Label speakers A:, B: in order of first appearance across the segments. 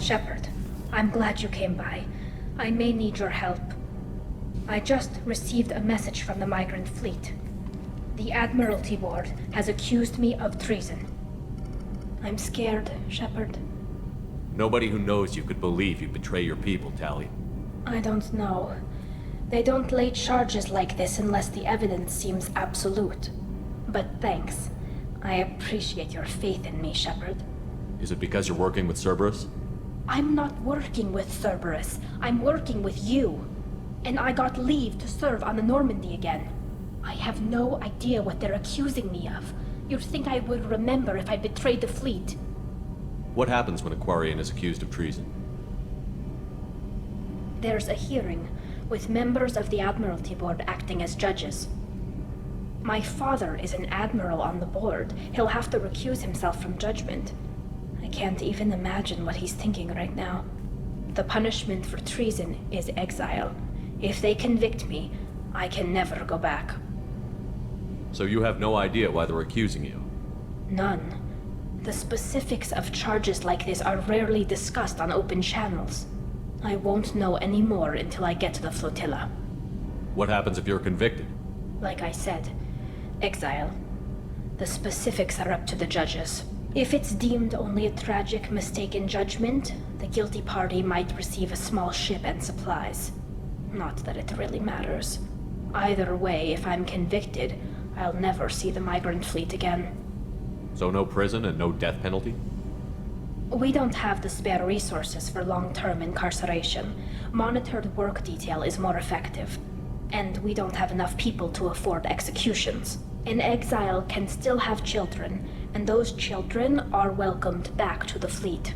A: Shepard, I'm glad you came by. I may need your help. I just received a message from the migrant fleet. The Admiralty Board has accused me of treason. I'm scared, Shepard.
B: Nobody who knows you could believe you betray your people, Tali.
A: I don't know. They don't lay charges like this unless the evidence seems absolute. But thanks. I appreciate your faith in me, Shepard.
B: Is it because you're working with Cerberus?
A: I'm not working with Cerberus. I'm working with you. And I got leave to serve on the Normandy again. I have no idea what they're accusing me of. You'd think I would remember if I betrayed the fleet.
B: What happens when a Quarian is accused of treason?
A: There's a hearing, with members of the Admiralty Board acting as judges. My father is an admiral on the board. He'll have to recuse himself from judgment. I can't even imagine what he's thinking right now. The punishment for treason is exile. If they convict me, I can never go back.
B: So you have no idea why they're accusing you?
A: None. The specifics of charges like this are rarely discussed on open channels. I won't know any more until I get to the Flotilla.
B: What happens if you're convicted?
A: Like I said, exile. The specifics are up to the judges. If it's deemed only a tragic mistake in judgment, the guilty party might receive a small ship and supplies. Not that it really matters. Either way, if I'm convicted, I'll never see the migrant fleet again.
B: So no prison and no death penalty?
A: We don't have the spare resources for long-term incarceration. Monitored work detail is more effective. And we don't have enough people to afford executions. An exile can still have children, and those children are welcomed back to the fleet.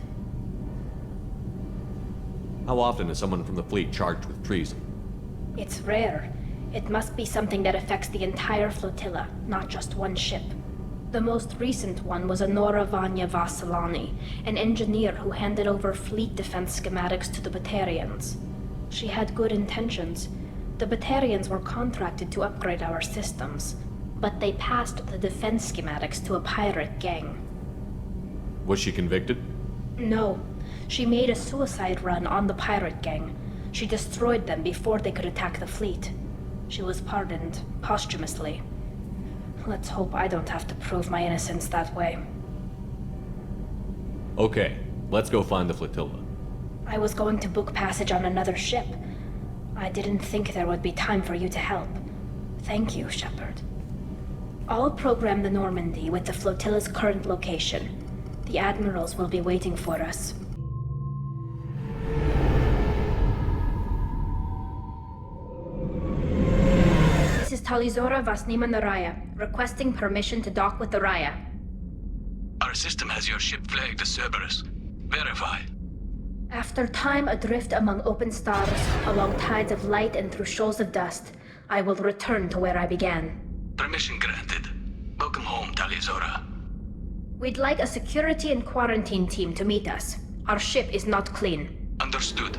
B: How often is someone from the fleet charged with treason?
A: It's rare. It must be something that affects the entire flotilla, not just one ship. The most recent one was Honora Vanya Vassilani, an engineer who handed over fleet defense schematics to the Batarians. She had good intentions. The Batarians were contracted to upgrade our systems, but they passed the defense schematics to a pirate gang.
B: Was she convicted?
A: No. She made a suicide run on the pirate gang. She destroyed them before they could attack the fleet. She was pardoned posthumously. Let's hope I don't have to prove my innocence that way.
B: Okay, let's go find the flotilla.
A: I was going to book passage on another ship. I didn't think there would be time for you to help. Thank you, Shepard. I'll program the Normandy with the flotilla's current location. The admirals will be waiting for us. This is Talizora Vasnima Naraya, requesting permission to dock with the Raya.
C: Our system has your ship flagged as Cerberus. Verify.
A: After time adrift among open stars, along tides of light and through shoals of dust, I will return to where I began.
C: Permission granted. Welcome home, Talizora.
A: We'd like a security and quarantine team to meet us. Our ship is not clean.
C: Understood.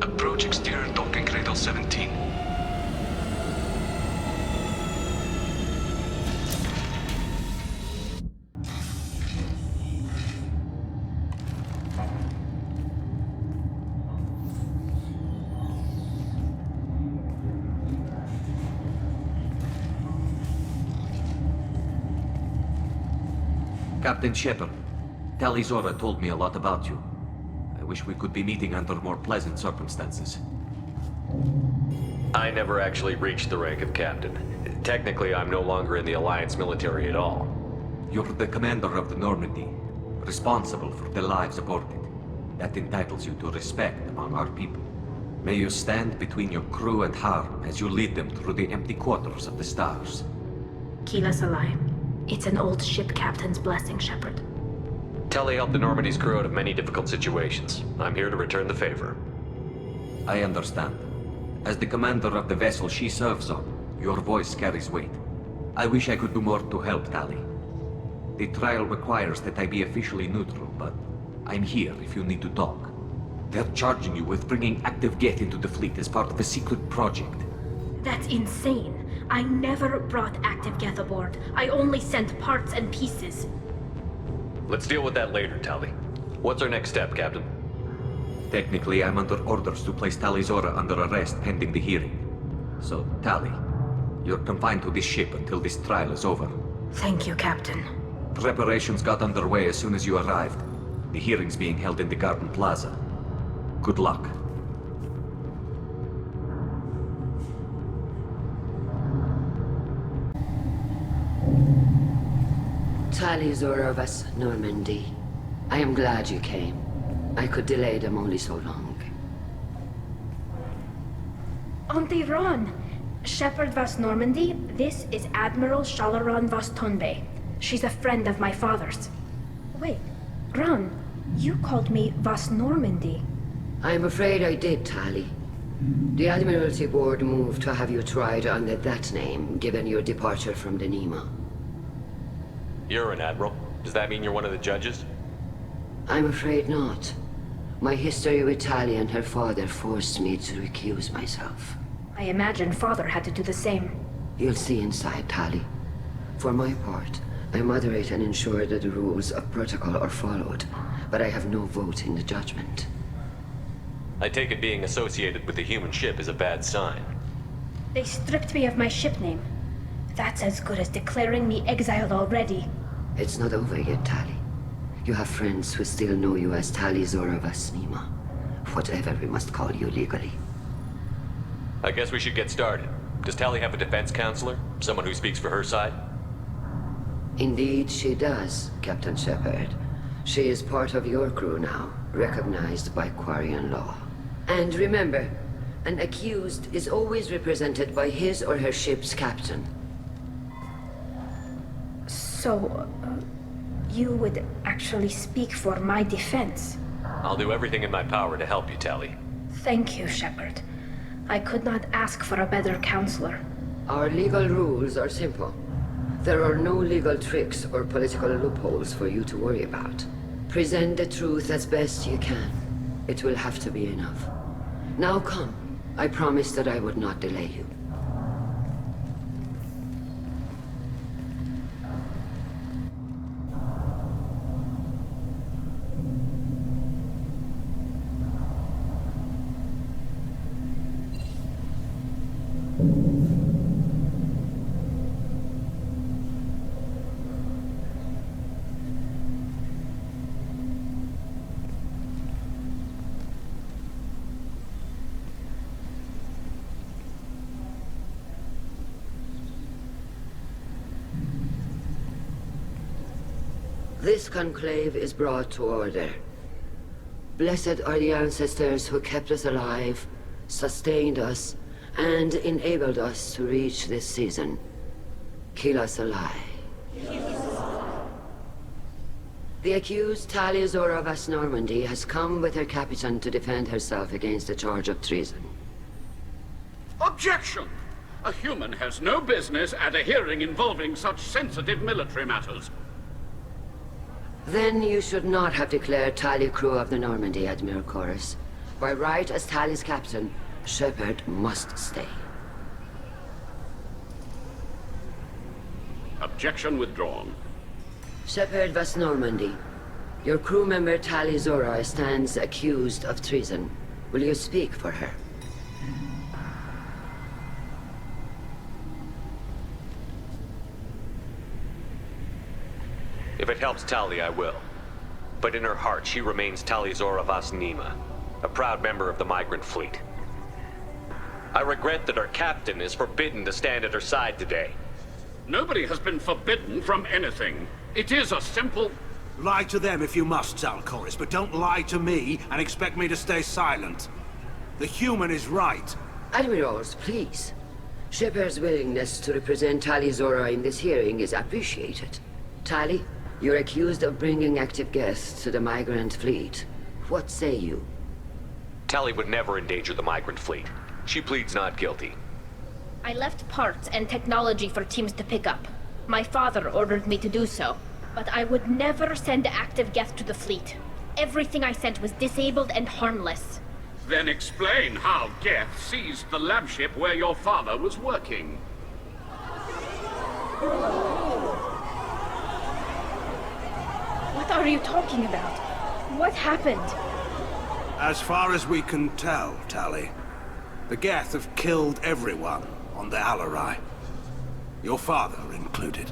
C: Approach exterior docking cradle 17.
D: Captain Shepard, Talizora told me a lot about you. I wish we could be meeting under more pleasant circumstances.
E: I never actually reached the rank of captain. Technically, I'm no longer in the Alliance military at all.
D: You're the commander of the Normandy, responsible for the lives aboard it. That entitles you to respect among our people. May you stand between your crew and harm as you lead them through the empty quarters of the stars.
A: Kila Salai. It's an old ship captain's blessing, Shepard.
E: Telly helped the Normandy's crew out of many difficult situations. I'm here to return the favor.
D: I understand. As the commander of the vessel she serves on, your voice carries weight. I wish I could do more to help, Tali. The trial requires that I be officially neutral, but I'm here if you need to talk. They're charging you with bringing active Geth into the fleet as part of a secret project.
A: That's insane. I never brought active Geth aboard. I only sent parts and pieces.
E: Let's deal with that later, Tally. What's our next step, Captain?
D: Technically, I'm under orders to place Tali Zora under arrest pending the hearing. So, Tali, you're confined to this ship until this trial is over.
A: Thank you, Captain.
D: Preparations got underway as soon as you arrived. The hearing's being held in the Garden Plaza. Good luck.
F: Tali Zora of us, Normandy. I am glad you came. I could delay them only so long.
A: Auntie Ron! Shepherd Vas Normandy, this is Admiral Shalaron Vas Tonbe. She's a friend of my father's. Wait, Ron, you called me Vas Normandy.
F: I'm afraid I did, Tali. The Admiralty Board moved to have you tried under that name, given your departure from the Nima.
E: You're an admiral. Does that mean you're one of the judges?
F: I'm afraid not. My history with Tali and her father forced me to recuse myself.
A: I imagine father had to do the same.
F: You'll see inside, Tali. For my part, I moderate and ensure that the rules of protocol are followed, but I have no vote in the judgment.
E: I take it being associated with the human ship is a bad sign.
A: They stripped me of my ship name. That's as good as declaring me exiled already.
F: It's not over yet, Tali. You have friends who still know you as Tali Zora Vas Nima. Whatever we must call you legally.
E: I guess we should get started. Does Tali have a defense counselor? Someone who speaks for her side?
F: Indeed she does, Captain Shepard. She is part of your crew now, recognized by Quarian law. And remember, an accused is always represented by his or her ship's captain.
A: So, you would actually speak for my defense?
E: I'll do everything in my power to help you, Tali.
A: Thank you, Shepard. I could not ask for a better counselor.
F: Our legal rules are simple. There are no legal tricks or political loopholes for you to worry about. Present the truth as best you can. It will have to be enough. Now come. I promised that I would not delay you. This conclave is brought to order. Blessed are the ancestors who kept us alive, sustained us, and enabled us to reach this season. Kila Salai. The accused Tali Zora Vas Normandy has come with her captain to defend herself against a charge of treason.
G: Objection! A human has no business at a hearing involving such sensitive military matters.
F: Then you should not have declared Tali crew of the Normandy, Admiral Chorus. By right as Tali's captain, Shepard must stay.
G: Objection withdrawn.
F: Shepard Vas Normandy, your crew member Tali Zora stands accused of treason. Will you speak for her?
E: If it helps Tali, I will. But in her heart, she remains Tali Zora Vas Nima, a proud member of the migrant fleet. I regret that our captain is forbidden to stand at her side today.
G: Nobody has been forbidden from anything. It is a simple...
H: Lie to them if you must, Zalcoris, but don't lie to me and expect me to stay silent. The human is right.
F: Admirals, please. Shepard's willingness to represent Tali Zora in this hearing is appreciated. Tali, you're accused of bringing active guests to the migrant fleet. What say you?
E: Tali would never endanger the migrant fleet. She pleads not guilty.
A: I left parts and technology for teams to pick up. My father ordered me to do so, but I would never send active guests to the fleet. Everything I sent was disabled and harmless.
G: Then explain how Geth seized the lab ship where your father was working.
A: What are you talking about? What happened?
H: As far as we can tell, Tali, the Geth have killed everyone on the Alarai. Your father included.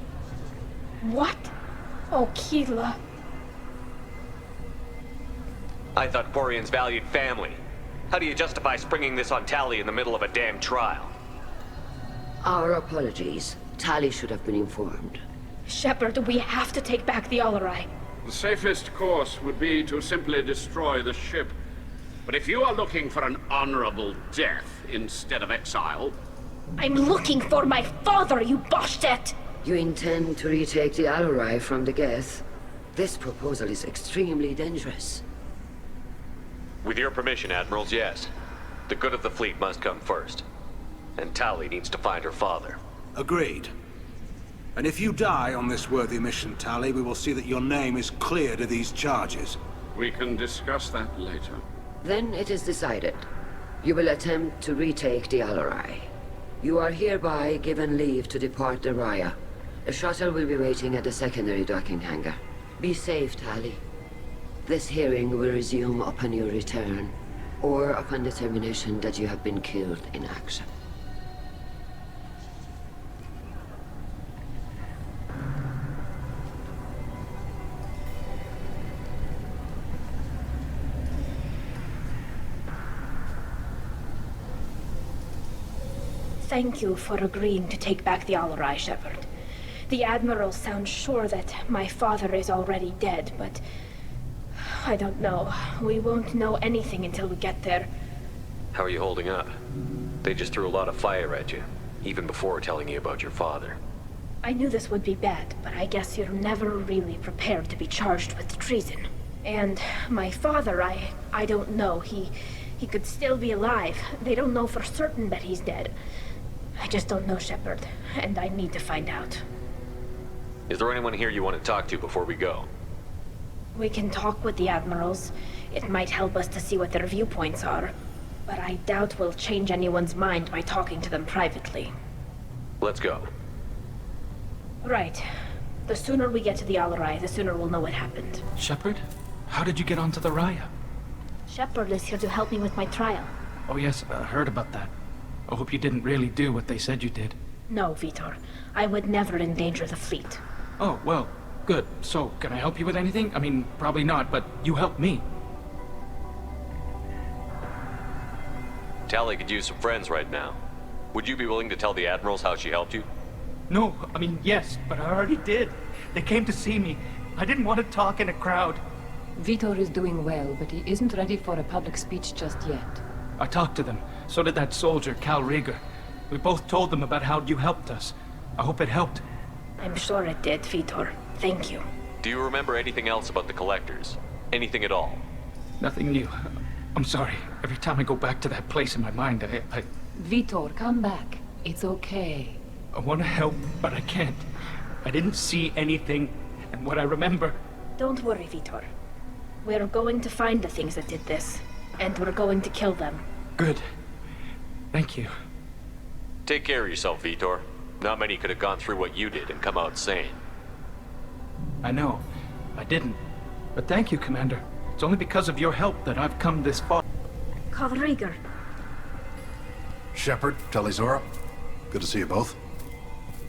A: What? Oh, Keela.
E: I thought Quarians valued family. How do you justify springing this on Tali in the middle of a damn trial?
F: Our apologies. Tali should have been informed.
A: Shepard, we have to take back the Alarai.
G: The safest course would be to simply destroy the ship. But if you are looking for an honorable death instead of exile...
A: I'm looking for my father, you Boshtet!
F: You intend to retake the Alarai from the Geth? This proposal is extremely dangerous.
E: With your permission, Admirals, yes. The good of the fleet must come first. And Tali needs to find her father.
H: Agreed. And if you die on this worthy mission, Tali, we will see that your name is cleared of these charges.
G: We can discuss that later.
F: Then it is decided. You will attempt to retake the Alarai. You are hereby given leave to depart the Raya. A shuttle will be waiting at the secondary docking hangar. Be safe, Tali. This hearing will resume upon your return, or upon determination that you have been killed in action.
A: Thank you for agreeing to take back the Alarai, Shepard. The Admiral sounds sure that my father is already dead, but... I don't know. We won't know anything until we get there.
E: How are you holding up? They just threw a lot of fire at you, even before telling you about your father.
A: I knew this would be bad, but I guess you're never really prepared to be charged with treason. And my father, I don't know. He could still be alive. They don't know for certain that he's dead. I just don't know, Shepard, and I need to find out.
E: Is there anyone here you want to talk to before we go?
A: We can talk with the Admirals. It might help us to see what their viewpoints are. But I doubt we'll change anyone's mind by talking to them privately.
E: Let's go.
A: Right. The sooner we get to the Alarai, the sooner we'll know what happened.
I: Shepard? How did you get onto the Raya?
A: Shepard is here to help me with my trial.
I: Oh yes, I heard about that. I hope you didn't really do what they said you did.
A: No, Vitor. I would never endanger the fleet.
I: Oh, well, good. So, can I help you with anything? I mean, probably not, but you helped me.
E: Tali could use some friends right now. Would you be willing to tell the Admirals how she helped you?
I: No, I mean, yes, but I already did. They came to see me. I didn't want to talk in a crowd.
J: Vitor is doing well, but he isn't ready for a public speech just yet.
I: I talked to them. So did that soldier, Cal Rieger. We both told them about how you helped us. I hope it helped.
A: I'm sure it did, Vitor. Thank you.
E: Do you remember anything else about the Collectors? Anything at all?
I: Nothing new. I'm sorry. Every time I go back to that place in my mind, I
J: Vitor, come back. It's okay.
I: I want to help, but I can't. I didn't see anything, and what I remember...
A: Don't worry, Vitor. We're going to find the things that did this, and we're going to kill them.
I: Good. Thank you.
E: Take care of yourself, Vitor. Not many could have gone through what you did and come out sane.
I: I know. I didn't. But thank you, Commander. It's only because of your help that I've come this far.
A: Cal Rieger.
K: Shepard, Talizora. Good to see you both.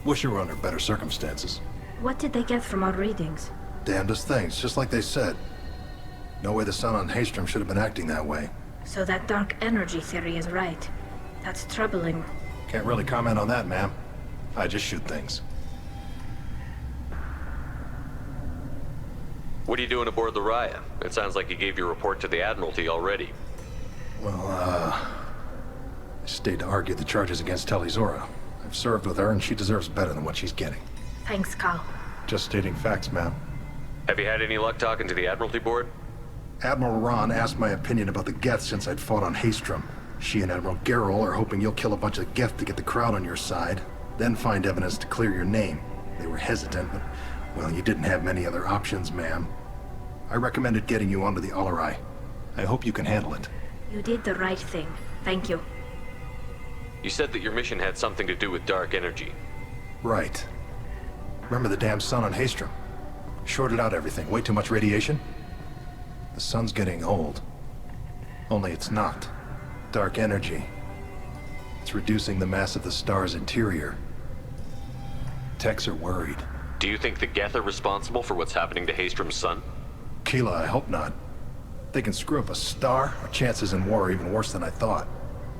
K: Wish you were under better circumstances.
A: What did they get from our readings?
K: Damnedest things, just like they said. No way the sun on Haystrom should have been acting that way.
A: So that dark energy theory is right. That's troubling.
K: Can't really comment on that, ma'am. I just shoot things.
E: What are you doing aboard the Raya? It sounds like you gave your report to the Admiralty already.
K: Well, I stayed to argue the charges against Talizora. I've served with her, and she deserves better than what she's getting.
A: Thanks, Cal.
K: Just stating facts, ma'am.
E: Have you had any luck talking to the Admiralty Board?
K: Admiral Ron asked my opinion about the Geth since I'd fought on Haystrom. She and Admiral Gerrel are hoping you'll kill a bunch of Geth to get the crowd on your side, then find evidence to clear your name. They were hesitant, but, well, you didn't have many other options, ma'am. I recommended getting you onto the Alarai. I hope you can handle it.
A: You did the right thing. Thank you.
E: You said that your mission had something to do with dark energy.
K: Right. Remember the damn sun on Haystrom? Shorted out everything. Way too much radiation? The sun's getting old. Only it's not. Dark energy. It's reducing the mass of the star's interior. Techs are worried.
E: Do you think the Geth are responsible for what's happening to Haestrom's son?
K: Keela, I hope not. They can screw up a star. Our chances in war are even worse than I thought.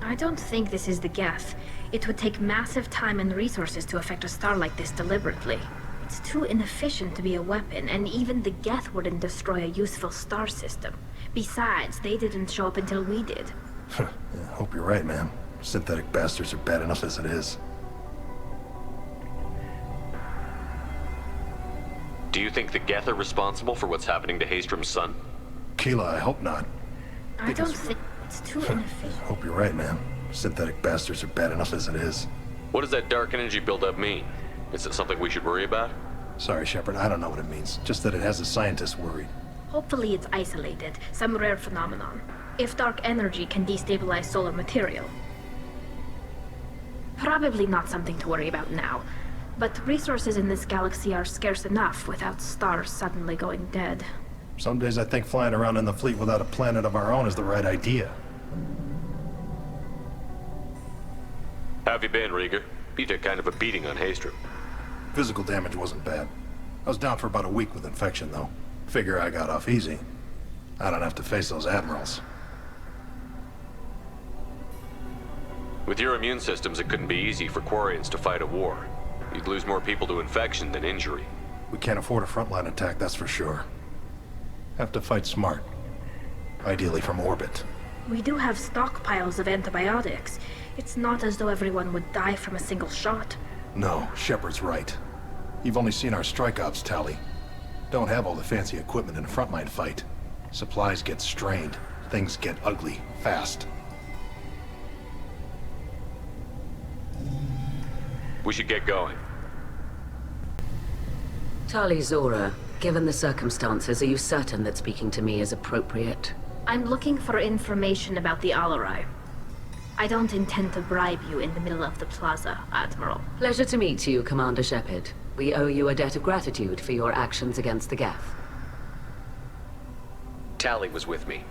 A: I don't think this is the Geth. It would take massive time and resources to affect a star like this deliberately. It's too inefficient to be a weapon, and even the Geth wouldn't destroy a useful star system. Besides, they didn't show up until we did.
K: Yeah, hope you're right, man. Synthetic bastards are bad enough as it is.
E: Do you think the Geth are responsible for what's happening to Haestrom's son?
K: Keela, I hope not.
A: I don't think it's too inefficient.
K: Hope you're right, man. Synthetic bastards are bad enough as it is.
E: What does that dark energy buildup mean? Is it something we should worry about?
K: Sorry, Shepard, I don't know what it means. Just that it has the scientists worried.
A: Hopefully it's isolated, some rare phenomenon. If dark energy can destabilize solar material. Probably not something to worry about now. But resources in this galaxy are scarce enough without stars suddenly going dead.
K: Some days I think flying around in the fleet without a planet of our own is the right idea.
E: How have you been, Rieger? You took kind of a beating on Haestrom.
K: Physical damage wasn't bad. I was down for about a week with infection, though. Figure I got off easy. I don't have to face those admirals.
E: With your immune systems, it couldn't be easy for Quarians to fight a war. You'd lose more people to infection than injury.
K: We can't afford a frontline attack, that's for sure. Have to fight smart. Ideally from orbit.
A: We do have stockpiles of antibiotics. It's not as though everyone would die from a single shot.
K: No, Shepard's right. You've only seen our strike ops tally. Don't have all the fancy equipment in a frontline fight. Supplies get strained. Things get ugly, fast.
E: We should get going.
F: Tali Zora, given the circumstances, are you certain that speaking to me is appropriate?
A: I'm looking for information about the Alarai. I don't intend to bribe you in the middle of the plaza, Admiral.
F: Pleasure to meet you, Commander Shepard. We owe you a debt of gratitude for your actions against the Geth.
E: Tali was with me.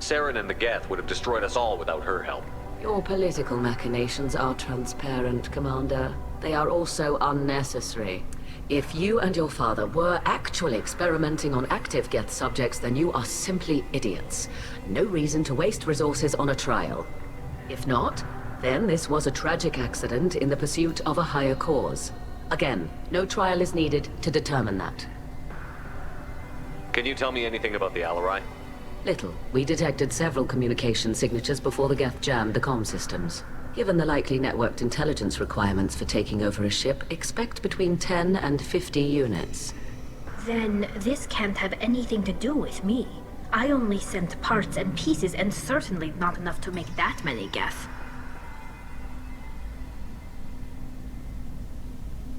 E: Saren and the Geth would have destroyed us all without her help.
F: Your political machinations are transparent, Commander. They are also unnecessary. If you and your father were actually experimenting on active Geth subjects, then you are simply idiots. No reason to waste resources on a trial. If not, then this was a tragic accident in the pursuit of a higher cause. Again, no trial is needed to determine that.
E: Can you tell me anything about the Alarai?
F: Little. We detected several communication signatures before the Geth jammed the comm systems. Given the likely networked intelligence requirements for taking over a ship, expect between 10 and 50 units.
A: Then this can't have anything to do with me. I only sent parts and pieces, and certainly not enough to make that many Geth.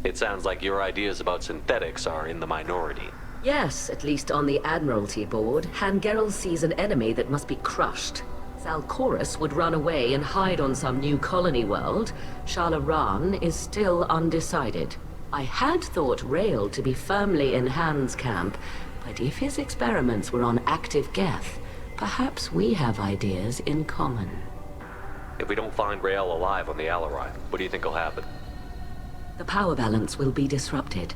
E: It sounds like your ideas about synthetics are in the minority.
F: Yes, at least on the Admiralty board, Han Gerrel sees an enemy that must be crushed. Zalcorus would run away and hide on some new colony world. Shala Ran is still undecided. I had thought Rael to be firmly in Han's camp, but if his experiments were on active Geth, perhaps we have ideas in common.
E: If we don't find Rael alive on the Alarai, what do you think will happen?
F: The power balance will be disrupted.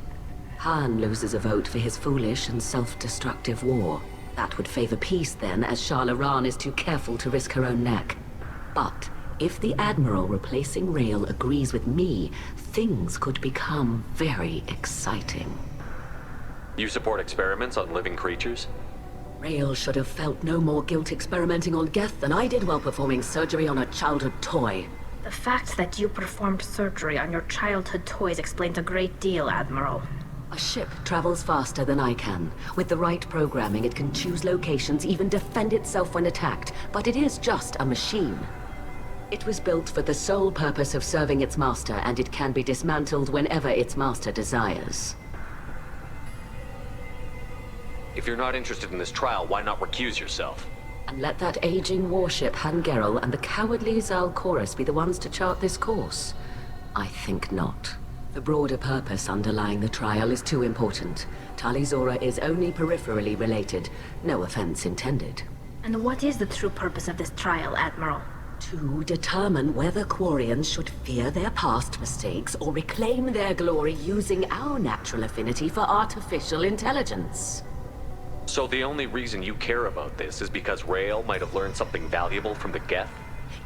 F: Han loses a vote for his foolish and self-destructive war. That would favor peace then, as Shala Ran is too careful to risk her own neck. But if the Admiral replacing Rael agrees with me, things could become very exciting.
E: You support experiments on living creatures?
F: Rael should have felt no more guilt experimenting on Geth than I did while performing surgery on a childhood toy.
A: The fact that you performed surgery on your childhood toys explains a great deal, Admiral.
F: A ship travels faster than I can. With the right programming, it can choose locations, even defend itself when attacked. But it is just a machine. It was built for the sole purpose of serving its master, and it can be dismantled whenever its master desires.
E: If you're not interested in this trial, why not recuse yourself?
F: And let that aging warship Han Gerrel and the cowardly Zalcorus be the ones to chart this course? I think not. The broader purpose underlying the trial is too important. Tali Zora is only peripherally related. No offense intended.
A: And what is the true purpose of this trial, Admiral?
L: To determine whether Quarians should fear their past mistakes or reclaim their glory using our natural affinity for artificial intelligence.
E: So the only reason you care about this is because Rael might have learned something valuable from the Geth?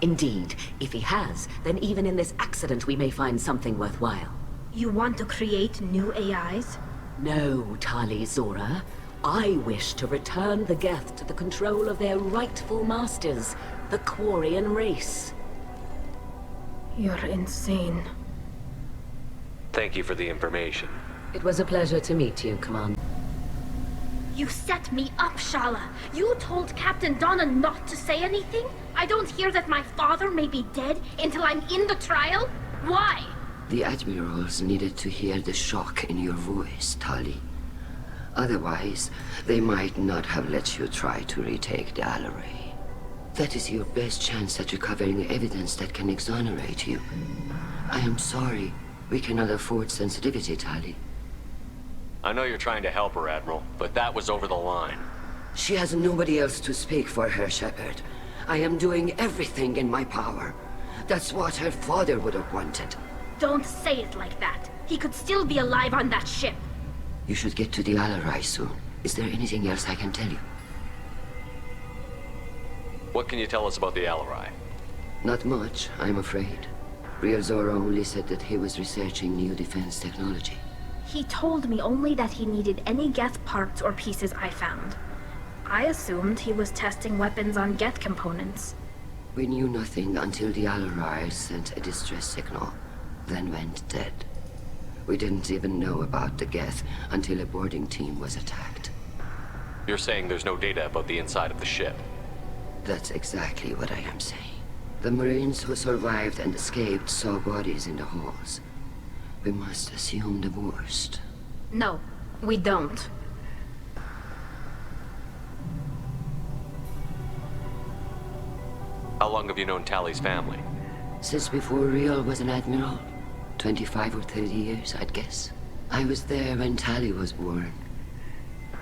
L: Indeed. If he has, then even in this accident we may find something worthwhile.
A: You want to create new AIs?
L: No, Tali Zora. I wish to return the Geth to the control of their rightful masters, the Quarian race.
A: You're insane.
E: Thank you for the information.
L: It was a pleasure to meet you, Commander.
A: You set me up, Shala. You told Captain Donna not to say anything? I don't hear that my father may be dead until I'm in the trial? Why?
F: The admirals needed to hear the shock in your voice, Tali. Otherwise, they might not have let you try to retake the Alaray. That is your best chance at recovering evidence that can exonerate you. I am sorry. We cannot afford sensitivity, Tali.
E: I know you're trying to help her, Admiral, but that was over the line.
F: She has nobody else to speak for her, Shepard. I am doing everything in my power. That's what her father would have wanted.
A: Don't say it like that. He could still be alive on that ship.
F: You should get to the Alarai soon. Is there anything else I can tell you?
E: What can you tell us about the Alarai?
F: Not much, I'm afraid. Real Zora only said that he was researching new defense technology.
A: He told me only that he needed any Geth parts or pieces I found. I assumed he was testing weapons on Geth components.
F: We knew nothing until the Alarai sent a distress signal, then went dead. We didn't even know about the Geth until a boarding team was attacked.
E: You're saying there's no data about the inside of the ship?
F: That's exactly what I am saying. The Marines who survived and escaped saw bodies in the halls. We must assume the worst.
A: No, we don't.
E: How long have you known Tali's family?
F: Since before Real was an admiral. 25 or 30 years, I'd guess. I was there when Tali was born.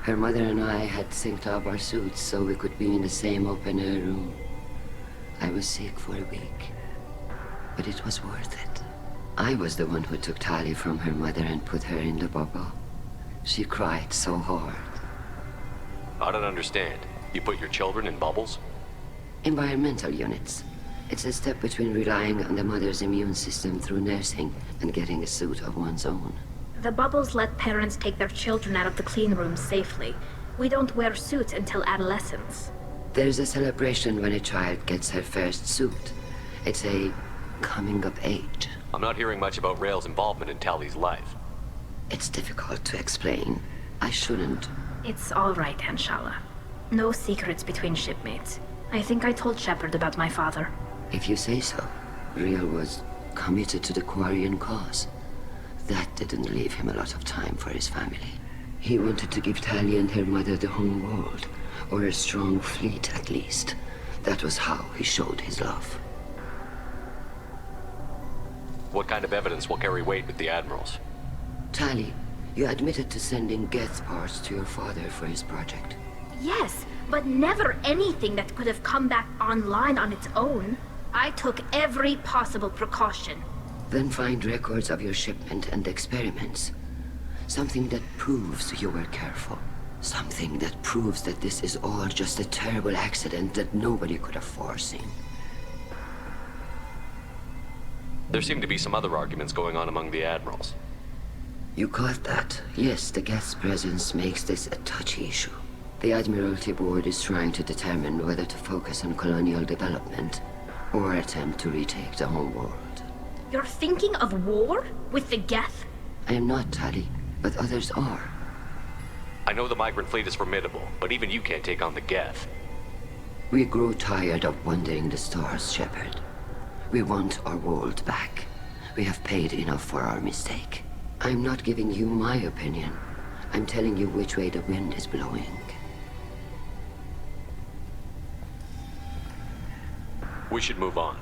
F: Her mother and I had synced up our suits so we could be in the same open-air room. I was sick for a week, but it was worth it. I was the one who took Tali from her mother and put her in the bubble. She cried so hard.
E: I don't understand. You put your children in bubbles?
F: Environmental units. It's a step between relying on the mother's immune system through nursing and getting a suit of one's own.
A: The bubbles let parents take their children out of the clean rooms safely. We don't wear suits until adolescence.
F: There's a celebration when a child gets her first suit. It's a coming of age.
E: I'm not hearing much about Rael's involvement in Tali's life.
F: It's difficult to explain. I shouldn't.
A: It's all right, Anshala. No secrets between shipmates. I think I told Shepard about my father.
F: If you say so. Real was committed to the Quarian cause. That didn't leave him a lot of time for his family. He wanted to give Tali and her mother the home world, or a strong fleet at least. That was how he showed his love.
E: What kind of evidence will carry weight with the admirals?
F: Tali, you admitted to sending Geth parts to your father for his project.
A: Yes, but never anything that could have come back online on its own. I took every possible precaution.
F: Then find records of your shipment and experiments. Something that proves you were careful. Something that proves that this is all just a terrible accident that nobody could have foreseen.
E: There seem to be some other arguments going on among the admirals.
F: You caught that? Yes, the Geth's presence makes this a touchy issue. The Admiralty Board is trying to determine whether to focus on colonial development or attempt to retake the home world.
A: You're thinking of war? With the Geth?
F: I am not, Tali, but others are.
E: I know the migrant fleet is formidable, but even you can't take on the Geth.
F: We grow tired of wandering the stars, Shepard. We want our world back. We have paid enough for our mistake. I'm not giving you my opinion. I'm telling you which way the wind is blowing.
E: We should move on.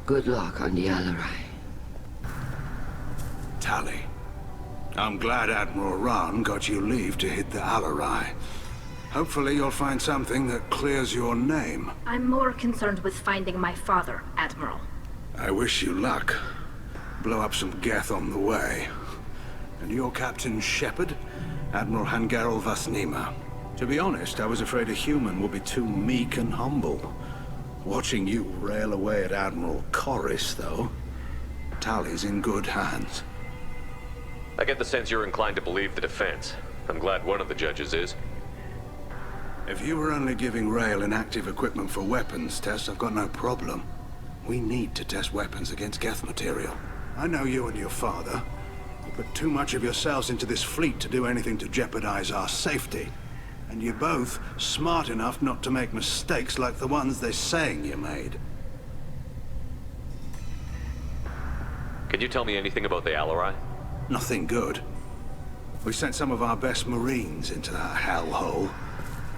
F: Good luck on the Alarai.
H: Tali, I'm glad Admiral Ran got you leave to hit the Alarai. Hopefully you'll find something that clears your name.
A: I'm more concerned with finding my father, Admiral.
H: I wish you luck. Blow up some Geth on the way. And your Captain Shepard, Admiral Hangarel Vasnima. To be honest, I was afraid a human would be too meek and humble. Watching you rail away at Admiral Corris, though, Tali's in good hands.
E: I get the sense you're inclined to believe the defense. I'm glad one of the judges is.
H: If you were only giving Rail inactive equipment for weapons tests, I've got no problem. We need to test weapons against Geth material. I know you and your father. You put too much of yourselves into this fleet to do anything to jeopardize our safety. And you're both smart enough not to make mistakes like the ones they're saying you made.
E: Can you tell me anything about the Alarai?
H: Nothing good. We sent some of our best Marines into that hellhole.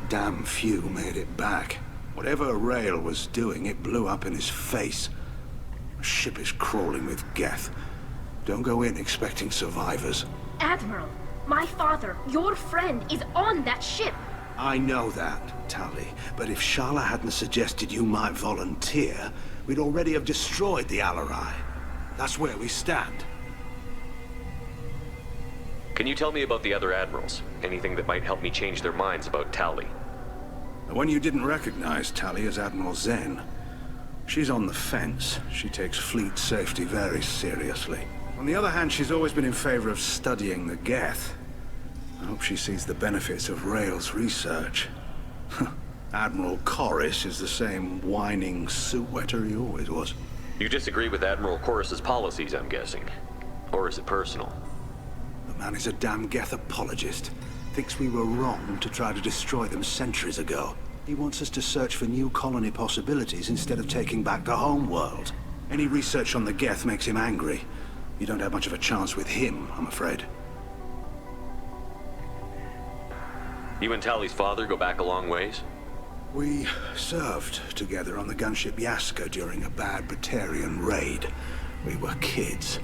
H: Damn few made it back. Whatever Rail was doing, it blew up in his face. The ship is crawling with Geth. Don't go in expecting survivors.
A: Admiral, my father, your friend, is on that ship.
H: I know that, Tali, but if Shala hadn't suggested you might volunteer, we'd already have destroyed the Alarai. That's where we stand.
E: Can you tell me about the other admirals? Anything that might help me change their minds about Tali?
H: The one you didn't recognize, Tali, is Admiral Zen. She's on the fence. She takes fleet safety very seriously. On the other hand, she's always been in favor of studying the Geth. I hope she sees the benefits of Rail's research. Admiral Corris is the same whining suit-wetter he always was.
E: You disagree with Admiral Corris's policies, I'm guessing. Or is it personal?
H: The man is a damn Geth apologist. Thinks we were wrong to try to destroy them centuries ago. He wants us to search for new colony possibilities instead of taking back the home world. Any research on the Geth makes him angry. You don't have much of a chance with him, I'm afraid.
E: You and Tali's father go back a long ways?
H: We served together on the gunship Yaska during a bad Batarian raid. We were kids,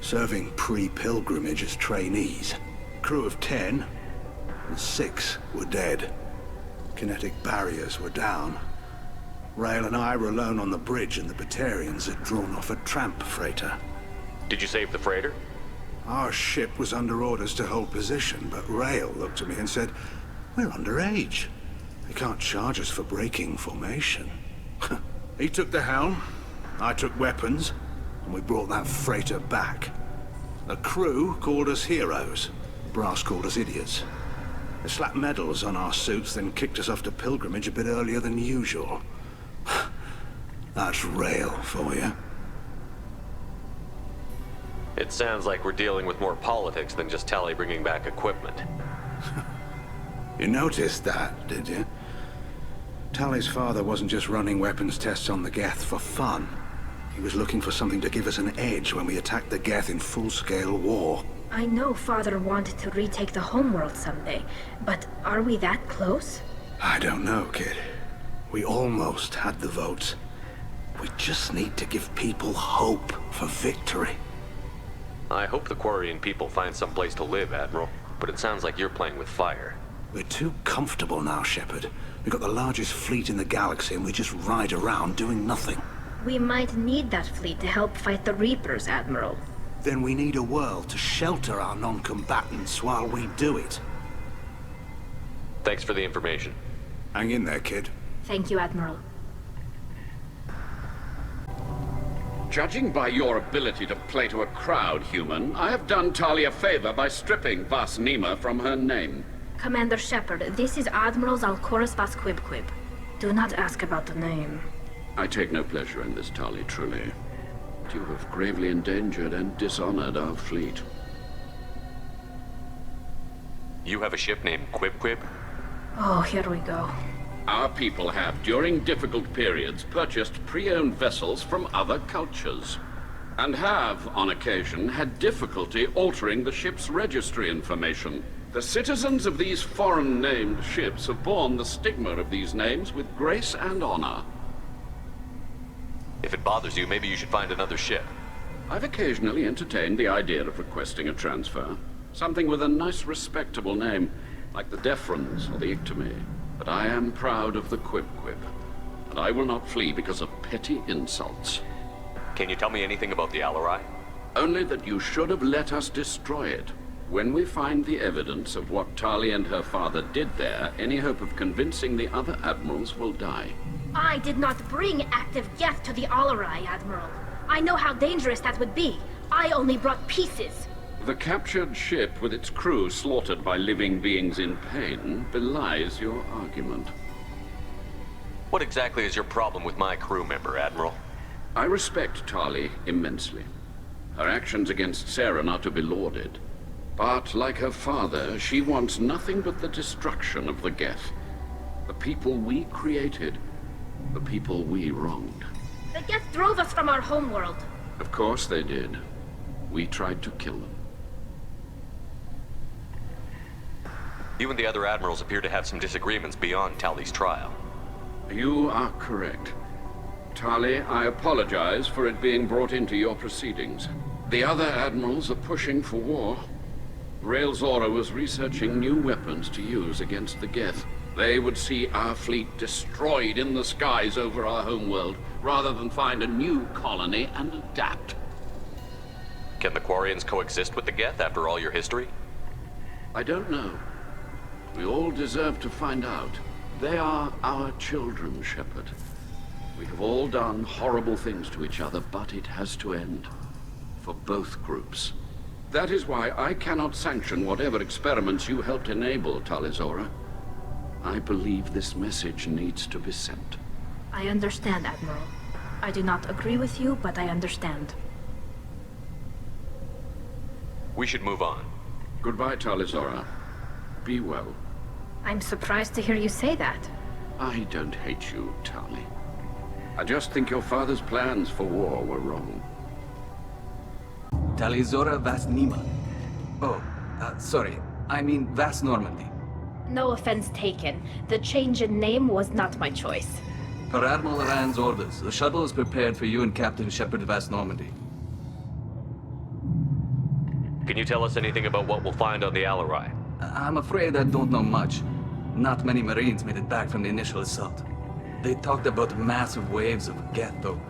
H: serving pre-pilgrimage as trainees. Crew of 10, and 6 were dead. Kinetic barriers were down. Rail and I were alone on the bridge, and the Batarians had drawn off a tramp freighter.
E: Did you save the freighter?
H: Our ship was under orders to hold position, but Rail looked at me and said, "We're underage. They can't charge us for breaking formation." He took the helm, I took weapons, and we brought that freighter back. The crew called us heroes. Brass called us idiots. They slapped medals on our suits, then kicked us off to pilgrimage a bit earlier than usual. That's Rail for you.
E: It sounds like we're dealing with more politics than just Tali bringing back equipment.
H: You noticed that, did you? Tali's father wasn't just running weapons tests on the Geth for fun. He was looking for something to give us an edge when we attacked the Geth in full-scale war.
A: I know Father wanted to retake the homeworld someday, but are we that close?
H: I don't know, kid. We almost had the votes. We just need to give people hope for victory.
E: I hope the Quarian people find some place to live, Admiral, but it sounds like you're playing with fire.
H: We're too comfortable now, Shepard. We've got the largest fleet in the galaxy and we just ride around doing nothing.
A: We might need that fleet to help fight the Reapers, Admiral.
H: Then we need a world to shelter our non-combatants while we do it.
E: Thanks for the information.
H: Hang in there, kid.
A: Thank you, Admiral.
G: Judging by your ability to play to a crowd, human, I have done Tali a favor by stripping Vasnima from her name.
A: Commander Shepard, this is Admiral Zalkoris Vasquibquib. Do not ask about the name.
G: I take no pleasure in this, Tali, truly. You have gravely endangered and dishonored our fleet.
E: You have a ship named Quib?
A: Oh, here we go.
G: Our people have, during difficult periods, purchased pre-owned vessels from other cultures, and have, on occasion, had difficulty altering the ship's registry information. The citizens of these foreign-named ships have borne the stigma of these names with grace and honor.
E: If it bothers you, maybe you should find another ship.
G: I've occasionally entertained the idea of requesting a transfer. Something with a nice, respectable name. like the Defrons or the Ictomy, but I am proud of the Quib-Quib, and I will not flee because of petty insults.
E: Can you tell me anything about the Alarai?
G: Only that you should have let us destroy it. When we find the evidence of what Tali and her father did there, any hope of convincing the other admirals will die.
A: I did not bring active Geth to the Alarai, Admiral. I know how dangerous that would be. I only brought pieces.
G: The captured ship with its crew slaughtered by living beings in pain belies your argument.
E: What exactly is your problem with my crew member, Admiral?
G: I respect Tali immensely. Her actions against Saren are to be lauded. But, like her father, she wants nothing but the destruction of the Geth. The people we created. The people we wronged.
A: The Geth drove us from our homeworld.
G: Of course they did. We tried to kill them.
E: You and the other admirals appear to have some disagreements beyond Tali's trial.
G: You are correct. Tali, I apologize for it being brought into your proceedings. The other admirals are pushing for war. Rael Zora was researching new weapons to use against the Geth. They would see our fleet destroyed in the skies over our homeworld, rather than find a new colony and adapt.
E: Can the Quarians coexist with the Geth after all your history?
G: I don't know. We all deserve to find out. They are our children, Shepard. We have all done horrible things to each other, but it has to end. For both groups. That is why I cannot sanction whatever experiments you helped enable, Talizora. I believe this message needs to be sent.
A: I understand, Admiral. I do not agree with you, but I understand.
E: We should move on.
G: Goodbye, Talizora. Be well.
A: I'm surprised to hear you say that.
G: I don't hate you, Tali. I just think your father's plans for war were wrong.
M: Talizora Vas Nima. Oh, sorry. I mean Vas Normandy.
A: No offense taken. The change in name was not my choice.
M: Per Admiral Rand's orders, the shuttle is prepared for you and Captain Shepard Vas Normandy.
E: Can you tell us anything about what we'll find on the Alarai?
M: I'm afraid I don't know much. Not many Marines made it back from the initial assault. They talked about massive waves of Geth, though.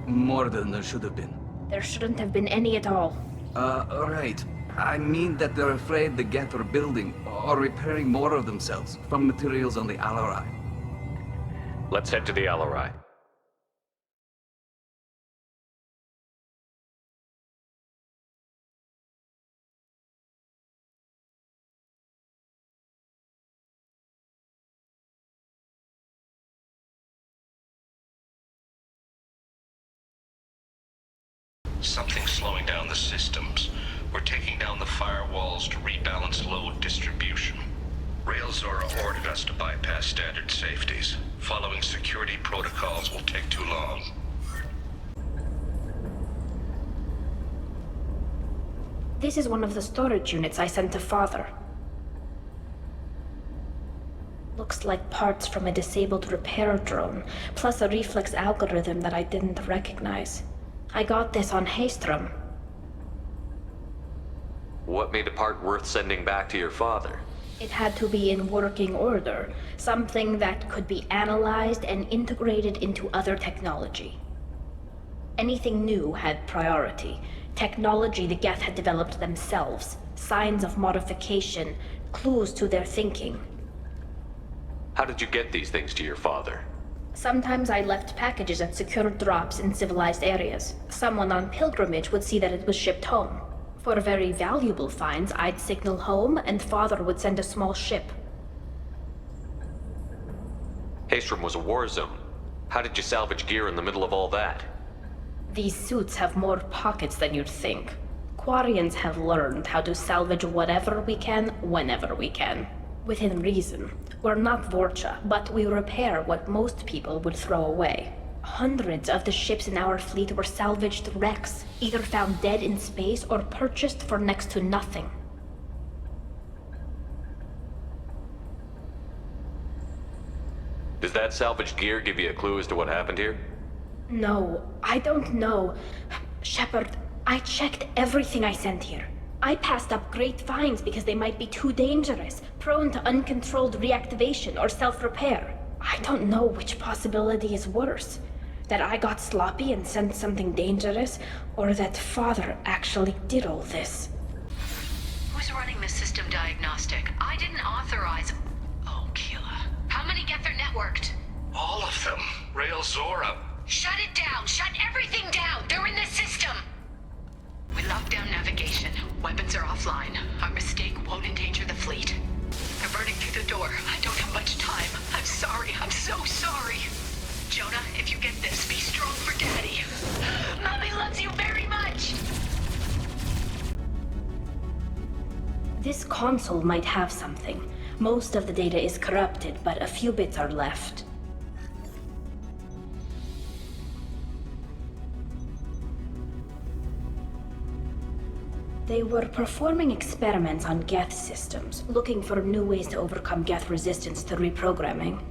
M: More than there should have been.
A: There shouldn't have been any at all.
M: Right. I mean that they're afraid the Geth are building or repairing more of themselves from materials on the Alarai.
E: Let's head to the Alarai.
N: Something's slowing down the systems. We're taking down the firewalls to rebalance load distribution. Rael Zora ordered us to bypass standard safeties. Following security protocols will take too long.
A: This is one of the storage units I sent to Father. Looks like parts from a disabled repair drone, plus a reflex algorithm that I didn't recognize. I got this on Haystrom.
E: What made the part worth sending back to your father?
A: It had to be in working order, something that could be analyzed and integrated into other technology. Anything new had priority. Technology the Geth had developed themselves, signs of modification, clues to their thinking.
E: How did you get these things to your father?
A: Sometimes I left packages at secured drops in civilized areas. Someone on pilgrimage would see that it was shipped home. For very valuable finds, I'd signal home, and Father would send a small ship.
E: Haystrom was a war zone. How did you salvage gear in the middle of all that?
A: These suits have more pockets than you'd think. Quarians have learned how to salvage whatever we can, whenever we can. Within reason. We're not Vorcha, but we repair what most people would throw away. Hundreds of the ships in our fleet were salvaged wrecks, either found dead in space or purchased for next to nothing.
E: Does that salvaged gear give you a clue as to what happened here?
A: No, I don't know. Shepard, I checked everything I sent here. I passed up great finds because they might be too dangerous, prone to uncontrolled reactivation or self-repair. I don't know which possibility is worse. That I got sloppy and sent something dangerous, or that Father actually did all this.
O: Who's running the system diagnostic? I didn't authorize... Oh, Killa. How many Geth are networked?
N: All of them. Rail Zora.
O: Shut it down! Shut everything down! They're in the system! We locked down navigation. Weapons are offline. Our mistake won't endanger the fleet. They're burning through the door. I don't have much time. I'm sorry. I'm so sorry. Jonah, if you get this, be strong for Daddy. Mommy loves you very much!
A: This console might have something. Most of the data is corrupted, but a few bits are left. They were performing experiments on Geth systems, looking for new ways to overcome Geth resistance to reprogramming.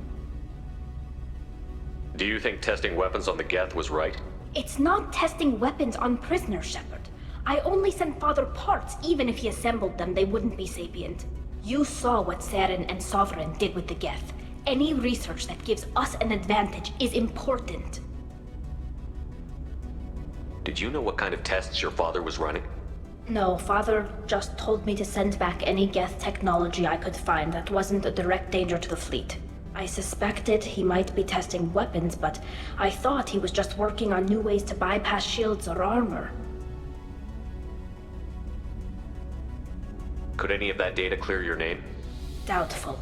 E: Do you think testing weapons on the Geth was right?
A: It's not testing weapons on prisoners, Shepard. I only sent Father parts. Even if he assembled them, they wouldn't be sapient. You saw what Saren and Sovereign did with the Geth. Any research that gives us an advantage is important.
E: Did you know what kind of tests your father was running?
A: No, Father just told me to send back any Geth technology I could find that wasn't a direct danger to the fleet. I suspected he might be testing weapons, but I thought he was just working on new ways to bypass shields or armor.
E: Could any of that data clear your name?
A: Doubtful.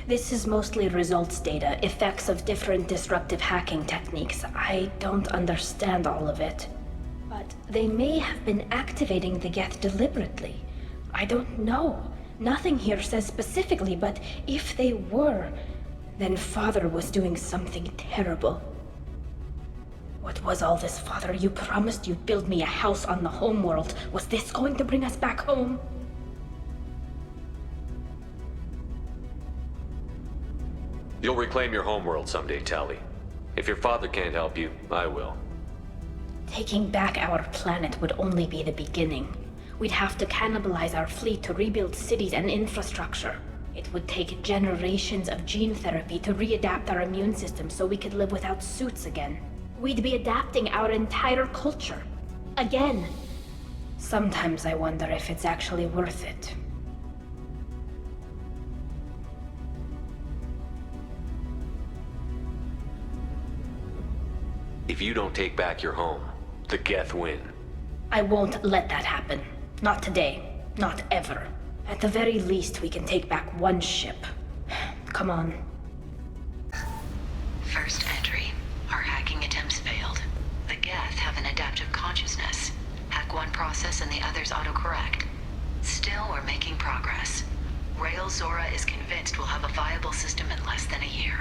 A: This is mostly results data, effects of different disruptive hacking techniques. I don't understand all of it. But they may have been activating the Geth deliberately. I don't know. Nothing here says specifically, but if they were, then Father was doing something terrible. What was all this, Father? You promised you'd build me a house on the homeworld. Was this going to bring us back home?
E: You'll reclaim your homeworld someday, Tali. If your father can't help you, I will.
A: Taking back our planet would only be the beginning. We'd have to cannibalize our fleet to rebuild cities and infrastructure. It would take generations of gene therapy to readapt our immune system so we could live without suits again. We'd be adapting our entire culture. Again. Sometimes I wonder if it's actually worth it.
E: If you don't take back your home, the Geth win.
A: I won't let that happen. Not today. Not ever. At the very least, we can take back one ship. Come on.
O: First entry. Our hacking attempts failed. The Geth have an adaptive consciousness. Hack one process and the others autocorrect. Still, we're making progress. Rail Zora is convinced we'll have a viable system in less than a year.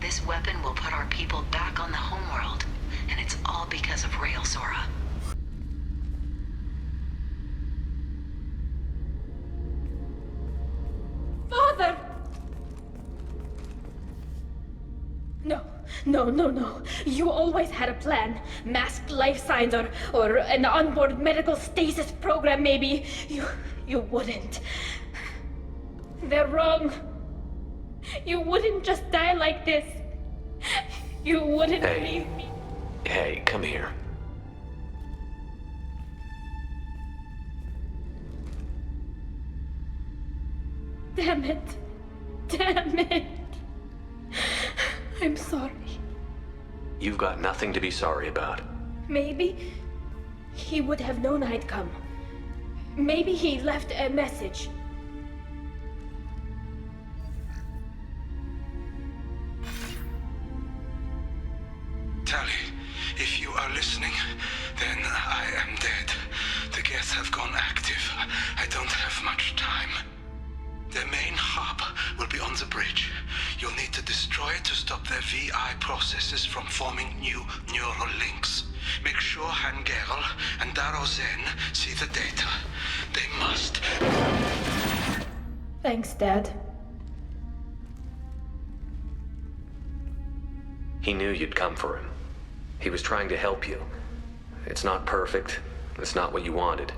O: This weapon will put our people back on the homeworld, and it's all because of Rail Zora.
A: Father! No. You always had a plan. Masked life signs or an onboard medical stasis program, maybe. You wouldn't. They're wrong. You wouldn't just die like this. You wouldn't leave me.
E: Hey, come here.
A: Damn it. I'm sorry.
E: You've got nothing to be sorry about.
A: Maybe he would have known I'd come. Maybe he left a message.
H: Tali, if you are listening, then I am dead. The Geth have gone active. I don't have much time. Their main hub will be on the bridge. You'll need to destroy it to stop their VI processes from forming new neural links. Make sure Han-Gerl and Daro Zen see the data. They must.
A: Thanks, Dad.
E: He knew you'd come for him. He was trying to help you. It's not perfect. It's not what you wanted.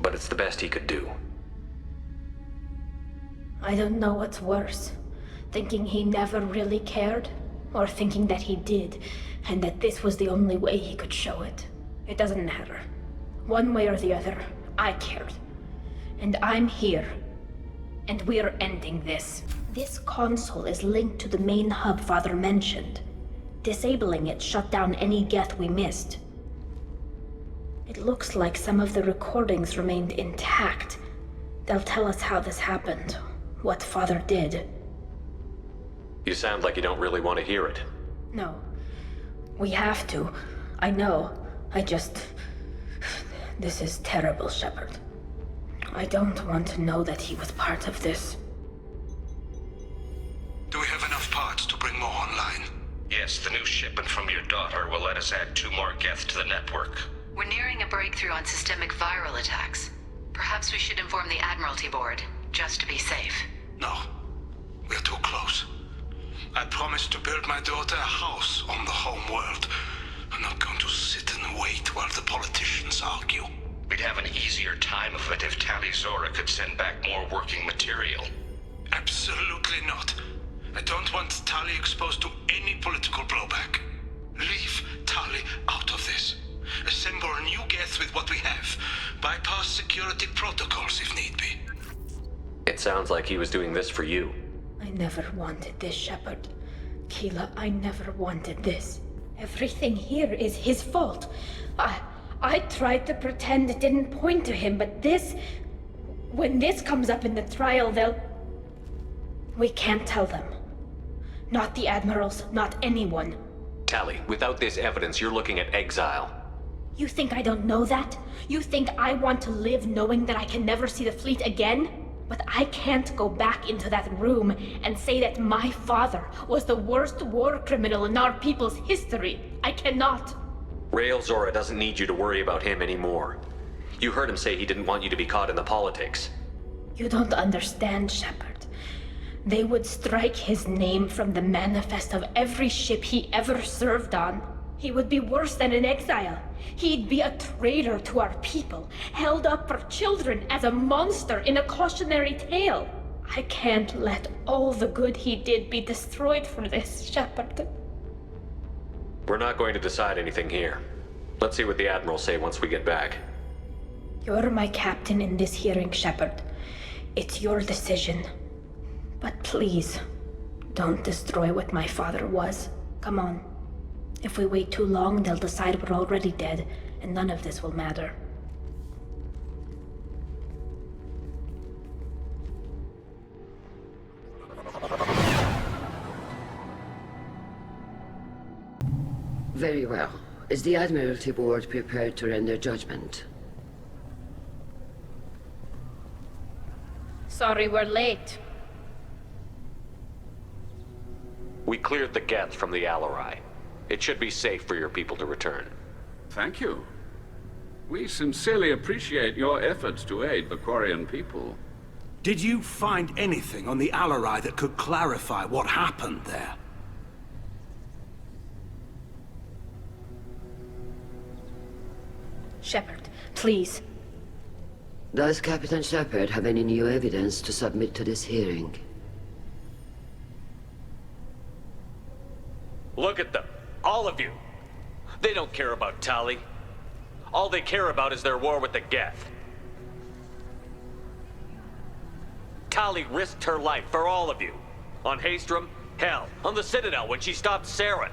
E: but it's the best he could do.
A: I don't know what's worse. Thinking he never really cared, or thinking that he did, and that this was the only way he could show it. It doesn't matter. One way or the other, I cared. And I'm here. And we're ending this. This console is linked to the main hub Father mentioned. Disabling it shut down any Geth we missed. It looks like some of the recordings remained intact. They'll tell us how this happened, what Father did.
E: You sound like you don't really want to hear it.
A: No. We have to. I know. This is terrible, Shepard. I don't want to know that he was part of this.
H: Do we have enough parts to bring more online?
N: Yes, the new shipment from your daughter will let us add 2 more Geth to the network.
O: We're nearing a breakthrough on systemic viral attacks. Perhaps we should inform the Admiralty Board, just to be safe.
H: No. We're too close. I promised to build my daughter a house on the home world. I'm not going to sit and wait while the politicians argue.
N: We'd have an easier time of it if Tali Zora could send back more working material.
H: Absolutely not. I don't want Tali exposed to any political blowback. Leave Tali out of this. Assemble a new Geth with what we have. Bypass security protocols if need be.
E: It sounds like he was doing this for you.
A: I never wanted this, Shepard. Keela, I never wanted this. Everything here is his fault. I tried to pretend it didn't point to him, but this... When this comes up in the trial, we can't tell them. Not the Admirals, not anyone.
E: Tali, without this evidence, you're looking at exile.
A: You think I don't know that? You think I want to live knowing that I can never see the fleet again? But I can't go back into that room and say that my father was the worst war criminal in our people's history. I cannot.
E: Rael Zora doesn't need you to worry about him anymore. You heard him say he didn't want you to be caught in the politics.
A: You don't understand, Shepard. They would strike his name from the manifest of every ship he ever served on. He would be worse than an exile. He'd be a traitor to our people, held up for children as a monster in a cautionary tale. I can't let all the good he did be destroyed for this, Shepard.
E: We're not going to decide anything here. Let's see what the Admirals say once we get back.
A: You're my captain in this hearing, Shepard. It's your decision. But please, don't destroy what my father was. Come on. If we wait too long, they'll decide we're already dead, and none of this will matter.
F: Very well. Is the Admiralty Board prepared to render judgment?
A: Sorry we're late.
E: We cleared the Geth from the Alarai. It should be safe for your people to return.
G: Thank you. We sincerely appreciate your efforts to aid the Quarian people.
H: Did you find anything on the Alarai that could clarify what happened there?
A: Shepard, please.
F: Does Captain Shepard have any new evidence to submit to this hearing?
E: Look at them. All of you. They don't care about Tali. All they care about is their war with the Geth. Tali risked her life for all of you. On Haestrom, hell, on the Citadel when she stopped Saren.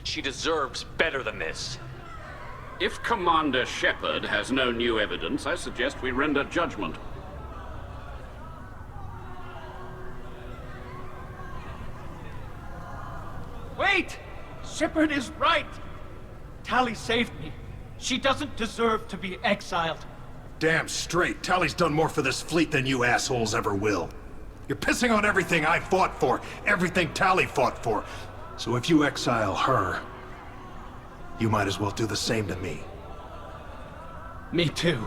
E: She deserves better than this.
G: If Commander Shepard has no new evidence, I suggest we render judgment.
I: Wait! Shepard is right! Tali saved me. She doesn't deserve to be exiled.
K: Damn straight. Tali's done more for this fleet than you assholes ever will. You're pissing on everything I fought for, everything Tali fought for. So if you exile her, you might as well do the same to me.
I: Me too.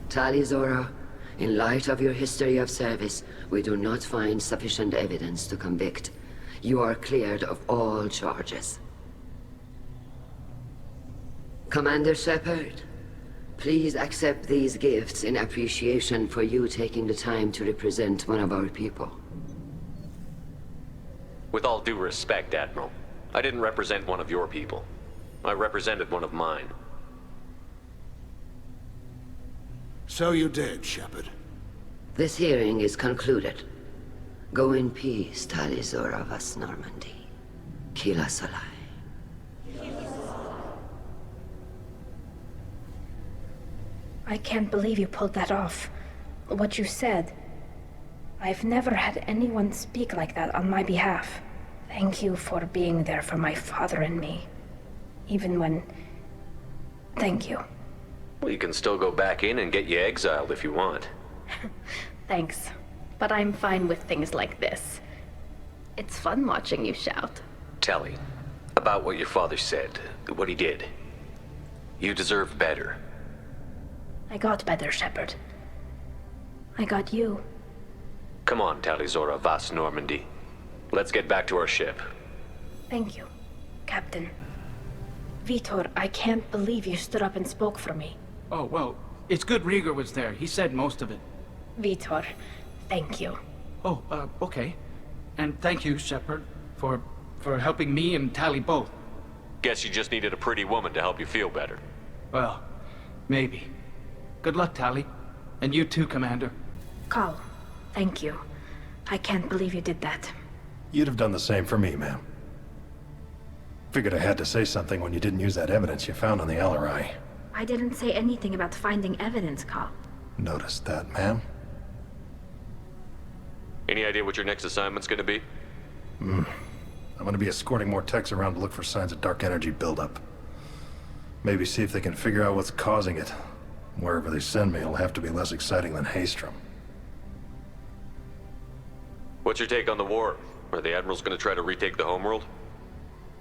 F: Tali Zora, in light of your history of service, we do not find sufficient evidence to convict. You are cleared of all charges. Commander Shepard, please accept these gifts in appreciation for you taking the time to represent one of our people.
E: With all due respect, Admiral, I didn't represent one of your people. I represented one of mine.
H: So you did, Shepard.
F: This hearing is concluded. Go in peace, Tali Zora vas Normandy. Kila Salai.
A: I can't believe you pulled that off. What you said. I've never had anyone speak like that on my behalf. Thank you for being there for my father and me. Even when... Thank you.
E: Well, you can still go back in and get you exiled if you want.
A: Thanks. But I'm fine with things like this. It's fun watching you shout.
E: Tali, about what your father said, what he did. You deserve better.
A: I got better, Shepard. I got you.
E: Come on, Tali Zora vas Normandy. Let's get back to our ship.
A: Thank you, Captain. Vitor, I can't believe you stood up and spoke for me.
I: Oh, well, it's good Rieger was there. He said most of it.
A: Vitor, thank you.
I: Oh, okay. And thank you, Shepard, for helping me and Tali both.
E: Guess you just needed a pretty woman to help you feel better.
I: Well, maybe. Good luck, Tali. And you too, Commander.
A: Carl, thank you. I can't believe you did that.
K: You'd have done the same for me, ma'am. Figured I had to say something when you didn't use that evidence you found on the Alarai.
A: I didn't say anything about finding evidence, Carl.
K: Noticed that, ma'am.
E: Any idea what your next assignment's gonna be?
K: I'm gonna be escorting more techs around to look for signs of dark energy buildup. Maybe see if they can figure out what's causing it. Wherever they send me, it'll have to be less exciting than Haystrom.
E: What's your take on the war? Are the Admirals gonna try to retake the homeworld?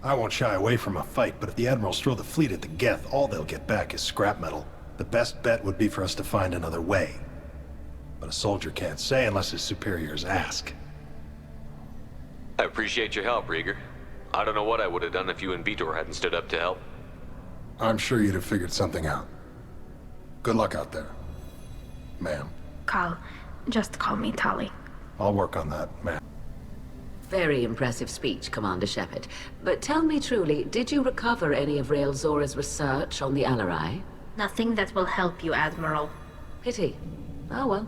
K: I won't shy away from a fight, but if the Admirals throw the fleet at the Geth, all they'll get back is scrap metal. The best bet would be for us to find another way. But a soldier can't say unless his superiors ask.
E: I appreciate your help, Rieger. I don't know what I would have done if you and Vitor hadn't stood up to help.
K: I'm sure you'd have figured something out. Good luck out there, ma'am.
A: Carl, just call me Tali.
K: I'll work on that, ma'am.
L: Very impressive speech, Commander Shepard. But tell me truly, did you recover any of Rael Zora's research on the Alarai?
A: Nothing that will help you, Admiral.
L: Pity. Oh well.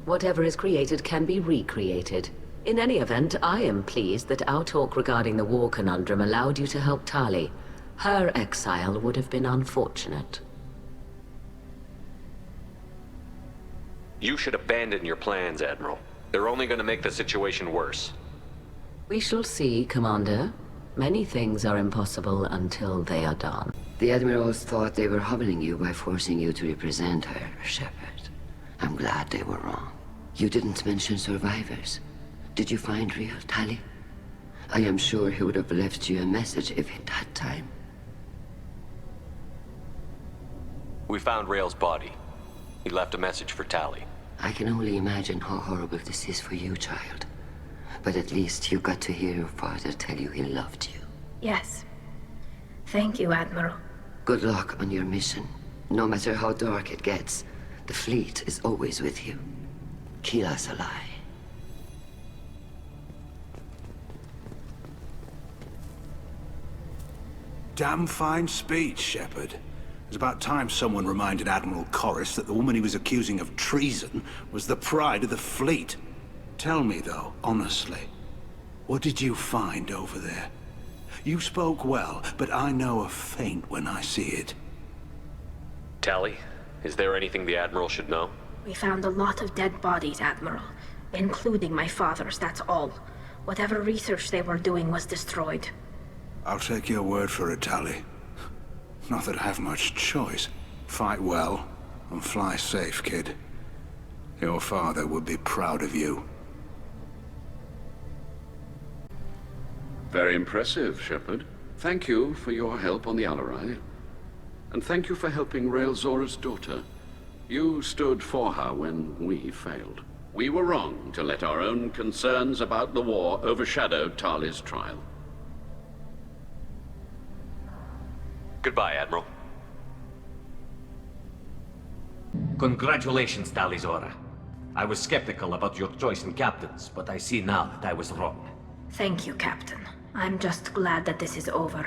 L: Whatever is created can be recreated. In any event, I am pleased that our talk regarding the war conundrum allowed you to help Tali. Her exile would have been unfortunate.
E: You should abandon your plans, Admiral. They're only gonna make the situation worse.
L: We shall see, Commander. Many things are impossible until they are done.
F: The Admirals thought they were humbling you by forcing you to represent her, Shepard. I'm glad they were wrong. You didn't mention survivors. Did you find real Tali? I am sure he would have left you a message if he'd had time.
E: We found Rael's body. He left a message for Tali.
F: I can only imagine how horrible this is for you, child. But at least you got to hear your father tell you he loved you.
A: Yes. Thank you, Admiral.
F: Good luck on your mission. No matter how dark it gets, the fleet is always with you. Kila Salai.
H: Damn fine speech, Shepard. It's about time someone reminded Admiral Corris that the woman he was accusing of treason was the pride of the fleet. Tell me, though, honestly, what did you find over there? You spoke well, but I know a feint when I see it.
E: Tali, is there anything the Admiral should know?
A: We found a lot of dead bodies, Admiral. Including my father's, that's all. Whatever research they were doing was destroyed.
H: I'll take your word for it, Tali. Not that I have much choice. Fight well, and fly safe, kid. Your father would be proud of you.
G: Very impressive, Shepard. Thank you for your help on the Alarai. And thank you for helping Rael Zora's daughter. You stood for her when we failed. We were wrong to let our own concerns about the war overshadow Tali's trial.
E: Goodbye, Admiral.
D: Congratulations, Talizora. I was skeptical about your choice in captains, but I see now that I was wrong.
A: Thank you, Captain. I'm just glad that this is over.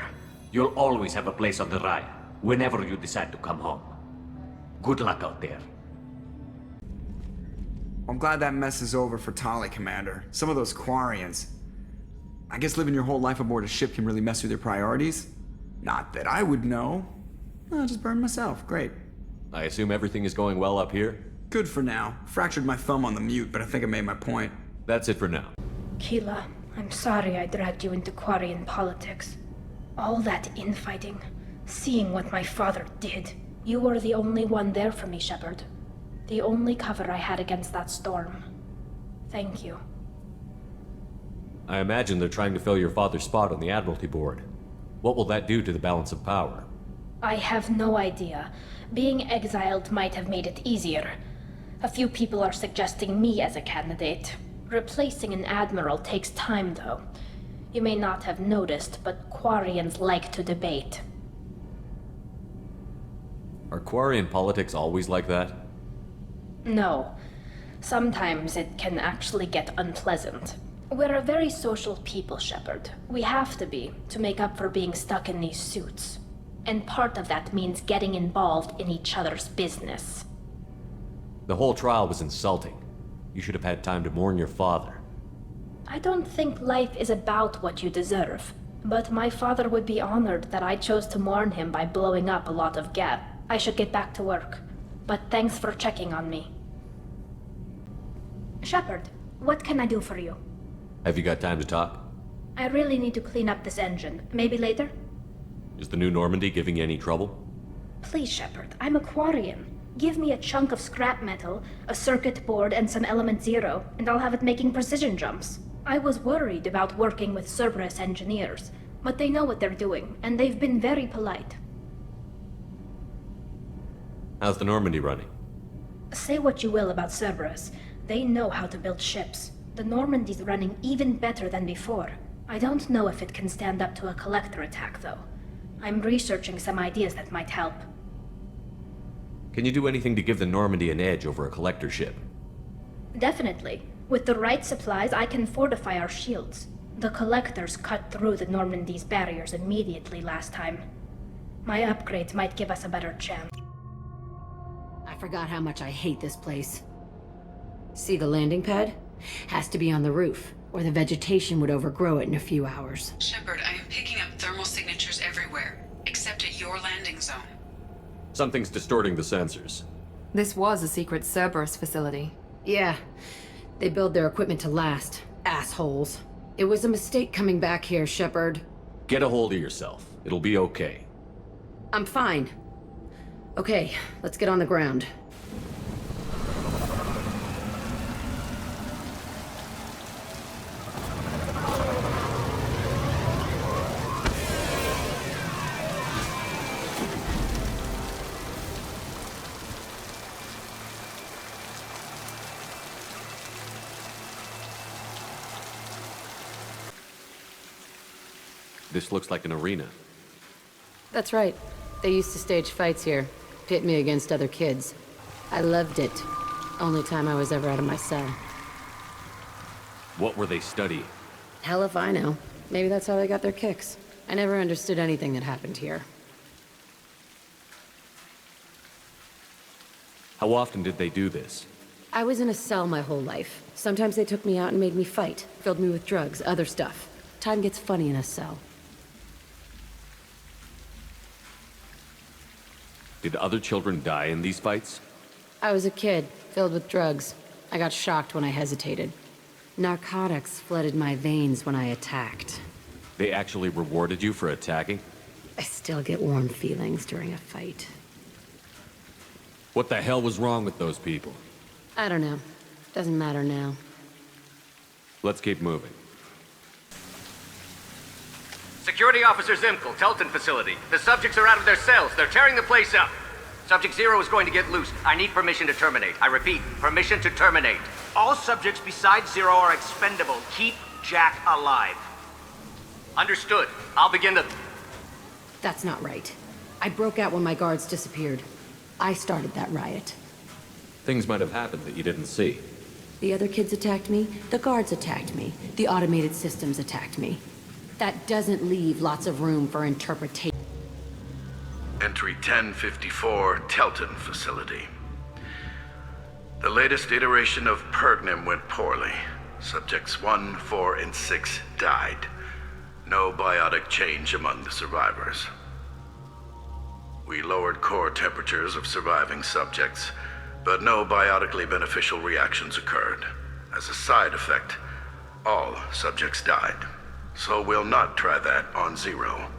D: You'll always have a place on the Raya, whenever you decide to come home. Good luck out there.
P: I'm glad that mess is over for Tali, Commander. Some of those Quarians. I guess living your whole life aboard a ship can really mess with your priorities. Not that I would know. I'll just burn myself. Great.
B: I assume everything is going well up here?
P: Good for now. Fractured my thumb on the mute, but I think I made my point.
B: That's it for now.
A: Keela, I'm sorry I dragged you into Quarian politics. All that infighting, seeing what my father did. You were the only one there for me, Shepard. The only cover I had against that storm. Thank you.
B: I imagine they're trying to fill your father's spot on the Admiralty Board. What will that do to the balance of power?
A: I have no idea. Being exiled might have made it easier. A few people are suggesting me as a candidate. Replacing an admiral takes time, though. You may not have noticed, but Quarians like to debate.
B: Are Quarian politics always like that?
A: No. Sometimes it can actually get unpleasant. We're a very social people, Shepard. We have to be, to make up for being stuck in these suits. And part of that means getting involved in each other's business.
B: The whole trial was insulting. You should have had time to mourn your father.
A: I don't think life is about what you deserve. But my father would be honored that I chose to mourn him by blowing up a lot of gas. I should get back to work. But thanks for checking on me. Shepard, what can I do for you?
B: Have you got time to talk?
A: I really need to clean up this engine. Maybe later?
B: Is the new Normandy giving you any trouble?
A: Please, Shepard, I'm a Quarian. Give me a chunk of scrap metal, a circuit board, and some element zero, and I'll have it making precision jumps. I was worried about working with Cerberus engineers, but they know what they're doing, and they've been very polite.
B: How's the Normandy running?
A: Say what you will about Cerberus. They know how to build ships. The Normandy's running even better than before. I don't know if it can stand up to a collector attack, though. I'm researching some ideas that might help.
B: Can you do anything to give the Normandy an edge over a collector ship?
A: Definitely. With the right supplies, I can fortify our shields. The collectors cut through the Normandy's barriers immediately last time. My upgrades might give us a better chance.
Q: I forgot how much I hate this place. See the landing pad? Has to be on the roof, or the vegetation would overgrow it in a few hours.
O: Shepard, I am picking up thermal signatures everywhere, except at your landing zone.
B: Something's distorting the sensors.
R: This was a secret Cerberus facility.
Q: Yeah. They build their equipment to last. Assholes. It was a mistake coming back here, Shepard.
B: Get a hold of yourself. It'll be okay.
Q: I'm fine. Okay, let's get on the ground.
B: This looks like an arena.
Q: That's right. They used to stage fights here. Pit me against other kids. I loved it. Only time I was ever out of my cell.
B: What were they studying?
Q: Hell if I know. Maybe that's how they got their kicks. I never understood anything that happened here.
B: How often did they do this?
Q: I was in a cell my whole life. Sometimes they took me out and made me fight. Filled me with drugs, other stuff. Time gets funny in a cell.
B: Did other children die in these fights?
Q: I was a kid, filled with drugs. I got shocked when I hesitated. Narcotics flooded my veins when I attacked.
B: They actually rewarded you for attacking?
Q: I still get warm feelings during a fight.
B: What the hell was wrong with those people?
Q: I don't know. Doesn't matter now.
B: Let's keep moving.
S: Security Officer Zimkel, Telton facility. The subjects are out of their cells. They're tearing the place up. Subject Zero is going to get loose. I need permission to terminate. I repeat, permission to terminate.
I: All subjects besides Zero are expendable. Keep Jack alive.
S: Understood. I'll begin to...
Q: That's not right. I broke out when my guards disappeared. I started that riot.
B: Things might have happened that you didn't see.
Q: The other kids attacked me, the guards attacked me, the automated systems attacked me. That doesn't leave lots of room for interpretation.
T: Entry 1054, Telton Facility. The latest iteration of Pergnim went poorly. Subjects 1, 4, and 6 died. No biotic change among the survivors. We lowered core temperatures of surviving subjects, but no biotically beneficial reactions occurred. As a side effect, all subjects died. So we'll not try that on Zero.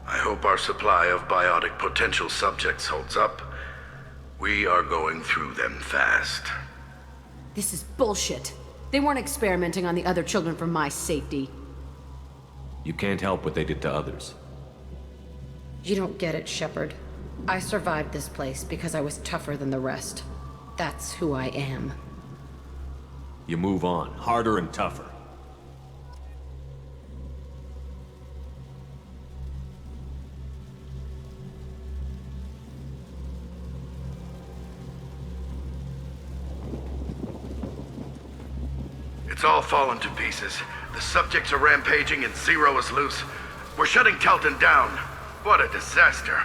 T: I hope our supply of biotic potential subjects holds up. We are going through them fast.
Q: This is bullshit. They weren't experimenting on the other children for my safety.
B: You can't help what they did to others.
Q: You don't get it, Shepard. I survived this place because I was tougher than the rest. That's who I am.
B: You move on, harder and tougher.
T: It's all fallen to pieces. The subjects are rampaging and Zero is loose. We're shutting Telton down. What a disaster.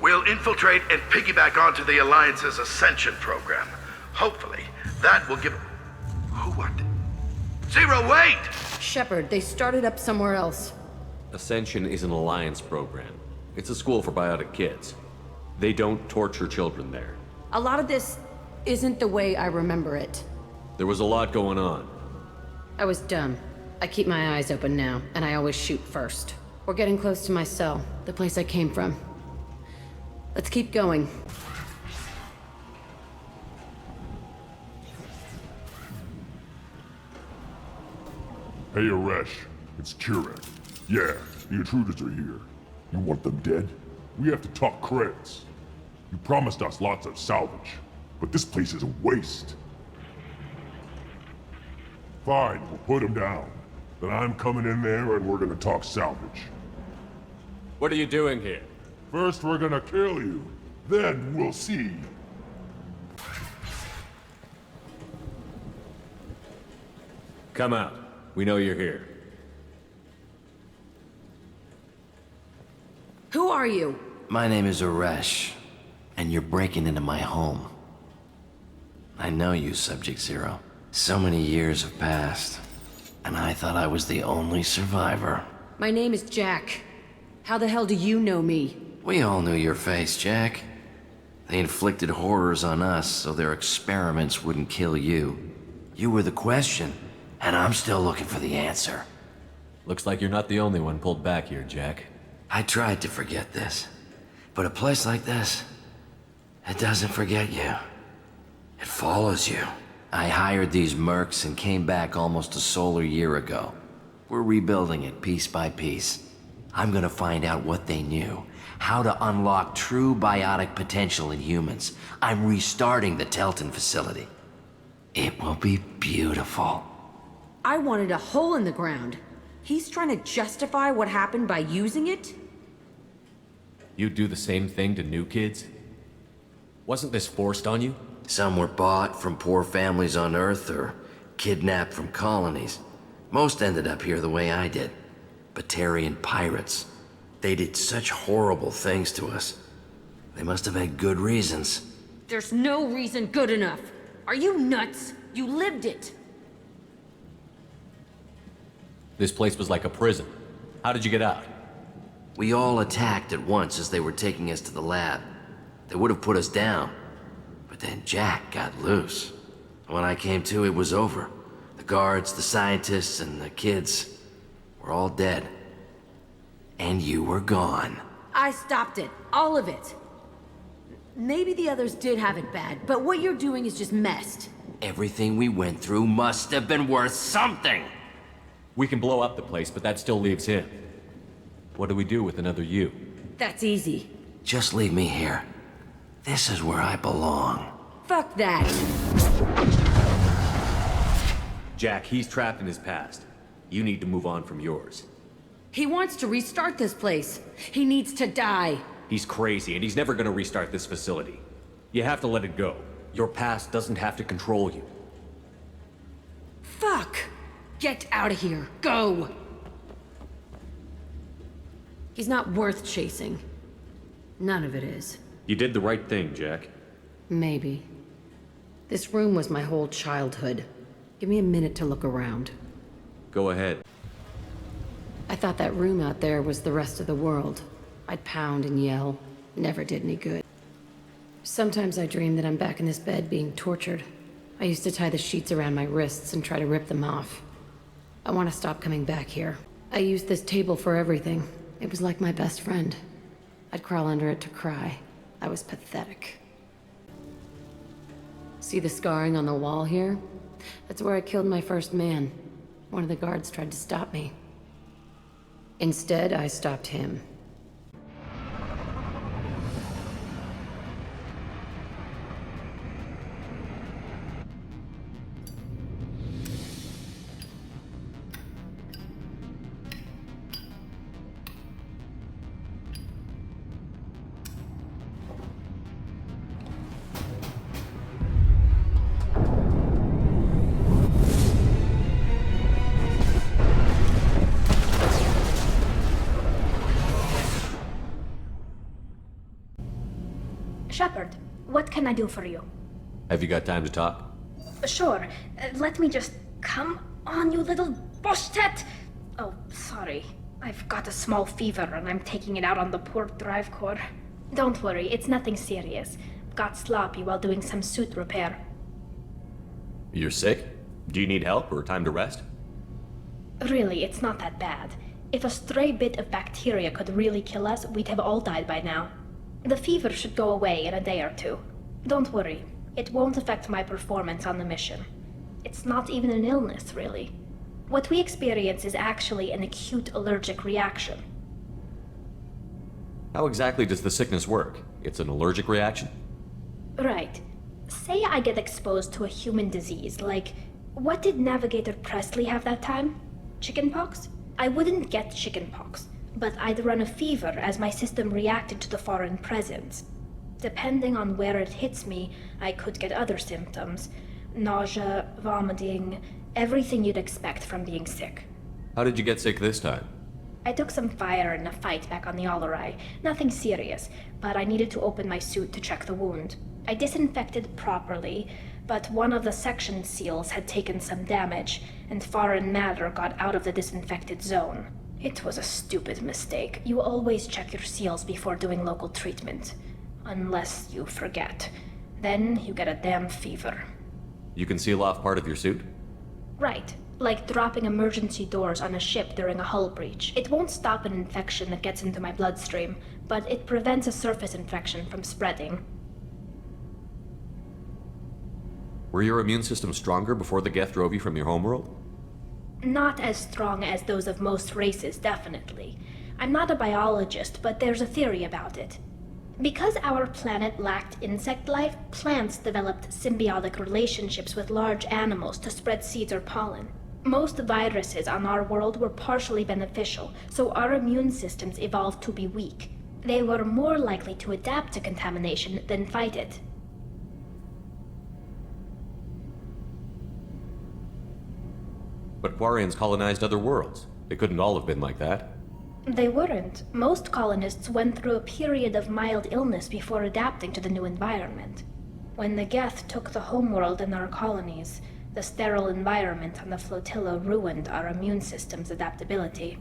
T: We'll infiltrate and piggyback onto the Alliance's Ascension program. Hopefully, that will give... Who are they? Zero, wait!
Q: Shepard, they started up somewhere else.
B: Ascension is an Alliance program. It's a school for biotic kids. They don't torture children there.
Q: A lot of this isn't the way I remember it.
B: There was a lot going on.
Q: I was dumb. I keep my eyes open now, and I always shoot first. We're getting close to my cell, the place I came from. Let's keep going.
U: Hey, Aresh. It's Kurek. Yeah, the intruders are here. You want them dead? We have to talk credits. You promised us lots of salvage, but this place is a waste. Fine, we'll put them down. Then I'm coming in there and we're gonna talk salvage.
B: What are you doing here?
U: First we're gonna kill you. Then we'll see.
B: Come out. We know you're here.
Q: Who are you?
V: My name is Aresh, and you're breaking into my home. I know you, Subject Zero. So many years have passed, and I thought I was the only survivor.
Q: My name is Jack. How the hell do you know me?
V: We all knew your face, Jack. They inflicted horrors on us so their experiments wouldn't kill you. You were the question, and I'm still looking for the answer.
B: Looks like you're not the only one pulled back here, Jack.
V: I tried to forget this, but a place like this, it doesn't forget you. It follows you. I hired these mercs and came back almost a solar year ago. We're rebuilding it piece by piece. I'm gonna find out what they knew, how to unlock true biotic potential in humans. I'm restarting the Telton facility. It will be beautiful.
Q: I wanted a hole in the ground. He's trying to justify what happened by using it?
B: You'd do the same thing to new kids? Wasn't this forced on you?
V: Some were bought from poor families on Earth or kidnapped from colonies. Most ended up here the way I did. Batarian pirates. They did such horrible things to us. They must have had good reasons.
Q: There's no reason good enough. Are you nuts? You lived it.
B: This place was like a prison. How did you get out?
V: We all attacked at once as they were taking us to the lab. They would have put us down. But then Jack got loose. When I came to, it was over. The guards, the scientists, and the kids were all dead. And you were gone.
Q: I stopped it. All of it. Maybe the others did have it bad, but what you're doing is just messed.
V: Everything we went through must have been worth something!
B: We can blow up the place, but that still leaves him. What do we do with another you?
Q: That's easy.
V: Just leave me here. This is where I belong.
Q: Fuck that!
B: Jack, he's trapped in his past. You need to move on from yours.
Q: He wants to restart this place. He needs to die.
B: He's crazy, and he's never gonna restart this facility. You have to let it go. Your past doesn't have to control you.
Q: Fuck! Get out of here. Go! He's not worth chasing. None of it is.
B: You did the right thing, Jack.
Q: Maybe. This room was my whole childhood. Give me a minute to look around.
B: Go ahead.
Q: I thought that room out there was the rest of the world. I'd pound and yell. Never did any good. Sometimes I dream that I'm back in this bed being tortured. I used to tie the sheets around my wrists and try to rip them off. I want to stop coming back here. I used this table for everything. It was like my best friend. I'd crawl under it to cry. I was pathetic. See the scarring on the wall here? That's where I killed my first man. One of the guards tried to stop me. Instead, I stopped him.
A: Shepard, what can I do for you?
B: Have you got time to talk?
A: Sure. Let me just... Come on, you little bushtet! Oh, sorry. I've got a small fever and I'm taking it out on the poor drive core. Don't worry, it's nothing serious. Got sloppy while doing some suit repair.
B: You're sick? Do you need help or time to rest?
A: Really, it's not that bad. If a stray bit of bacteria could really kill us, we'd have all died by now. The fever should go away in a day or two. Don't worry, it won't affect my performance on the mission. It's not even an illness, really. What we experience is actually an acute allergic reaction.
B: How exactly does the sickness work? It's an allergic reaction?
A: Right. Say I get exposed to a human disease, like... What did Navigator Presley have that time? Chickenpox? I wouldn't get chickenpox, but I'd run a fever as my system reacted to the foreign presence. Depending on where it hits me, I could get other symptoms. Nausea, vomiting, everything you'd expect from being sick.
B: How did you get sick this time?
A: I took some fire in a fight back on the Allerai. Nothing serious, but I needed to open my suit to check the wound. I disinfected properly, but one of the section seals had taken some damage, and foreign matter got out of the disinfected zone. It was a stupid mistake. You always check your seals before doing local treatment. Unless you forget. Then you get a damn fever.
B: You can seal off part of your suit?
A: Right. Like dropping emergency doors on a ship during a hull breach. It won't stop an infection that gets into my bloodstream, but it prevents a surface infection from spreading.
B: Were your immune system stronger before the Geth drove you from your homeworld?
A: Not as strong as those of most races, definitely. I'm not a biologist, but there's a theory about it. Because our planet lacked insect life, plants developed symbiotic relationships with large animals to spread seeds or pollen. Most viruses on our world were partially beneficial, so our immune systems evolved to be weak. They were more likely to adapt to contamination than fight it.
B: But Quarians colonized other worlds. They couldn't all have been like that.
A: They weren't. Most colonists went through a period of mild illness before adapting to the new environment. When the Geth took the homeworld and our colonies, the sterile environment on the flotilla ruined our immune system's adaptability.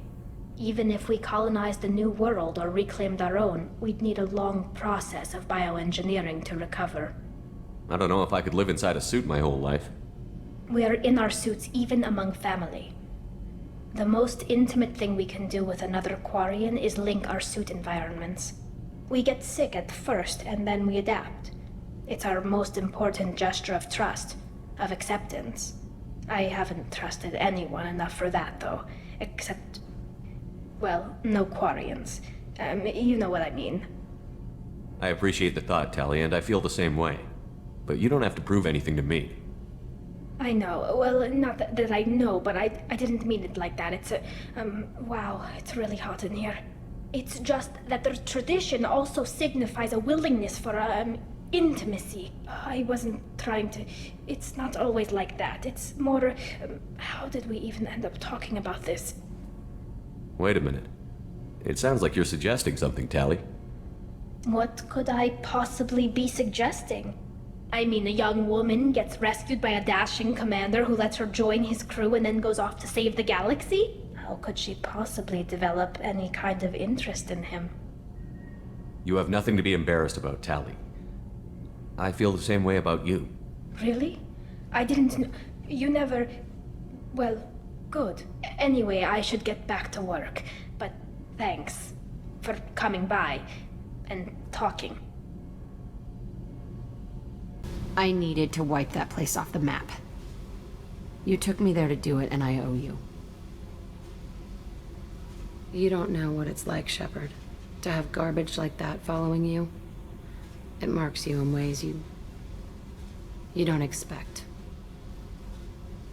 A: Even if we colonized a new world or reclaimed our own, we'd need a long process of bioengineering to recover.
B: I don't know if I could live inside a suit my whole life.
A: We are in our suits even among family. The most intimate thing we can do with another Quarian is link our suit environments. We get sick at first, and then we adapt. It's our most important gesture of trust, of acceptance. I haven't trusted anyone enough for that, though. Except... well, no Quarians. You know what I mean.
B: I appreciate the thought, Tally, and I feel the same way. But you don't have to prove anything to me.
A: I know. Well, not that I know, but I didn't mean it like that. It's wow, it's really hot in here. It's just that the tradition also signifies a willingness for, intimacy. I wasn't trying to... It's not always like that. It's more... how did we even end up talking about this?
B: Wait a minute. It sounds like you're suggesting something, Tally.
A: What could I possibly be suggesting? I mean, a young woman gets rescued by a dashing commander who lets her join his crew and then goes off to save the galaxy? How could she possibly develop any kind of interest in him?
B: You have nothing to be embarrassed about, Tally. I feel the same way about you.
A: Really? I didn't know... You never... Well, good. Anyway, I should get back to work. But thanks for coming by and talking.
Q: I needed to wipe that place off the map. You took me there to do it, and I owe you. You don't know what it's like, Shepard, to have garbage like that following you. It marks you in ways you don't expect.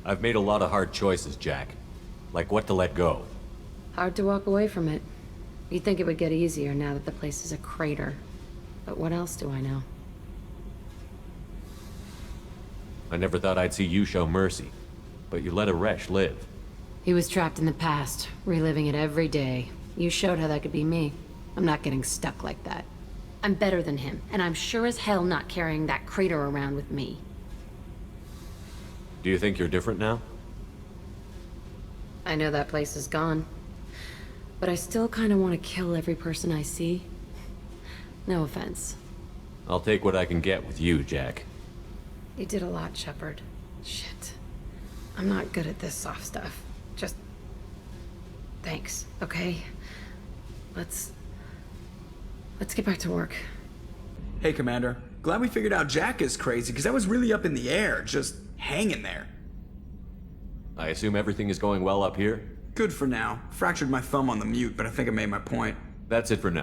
B: I've made a lot of hard choices, Jack. Like what to let go.
Q: Hard to walk away from it. You'd think it would get easier now that the place is a crater. But what else do I know?
B: I never thought I'd see you show mercy. But you let Aresh live.
Q: He was trapped in the past, reliving it every day. You showed how that could be me. I'm not getting stuck like that. I'm better than him, and I'm sure as hell not carrying that crater around with me.
B: Do you think you're different now?
Q: I know that place is gone. But I still kind of want to kill every person I see. No offense.
B: I'll take what I can get with you, Jack.
Q: You did a lot, Shepard. Shit. I'm not good at this soft stuff. Just... thanks, okay? Let's get back to work.
P: Hey, Commander. Glad we figured out Jack is crazy, because I was really up in the air, just hanging there.
B: I assume everything is going well up here?
P: Good for now. Fractured my thumb on the mute, but I think I made my point.
B: That's it for now.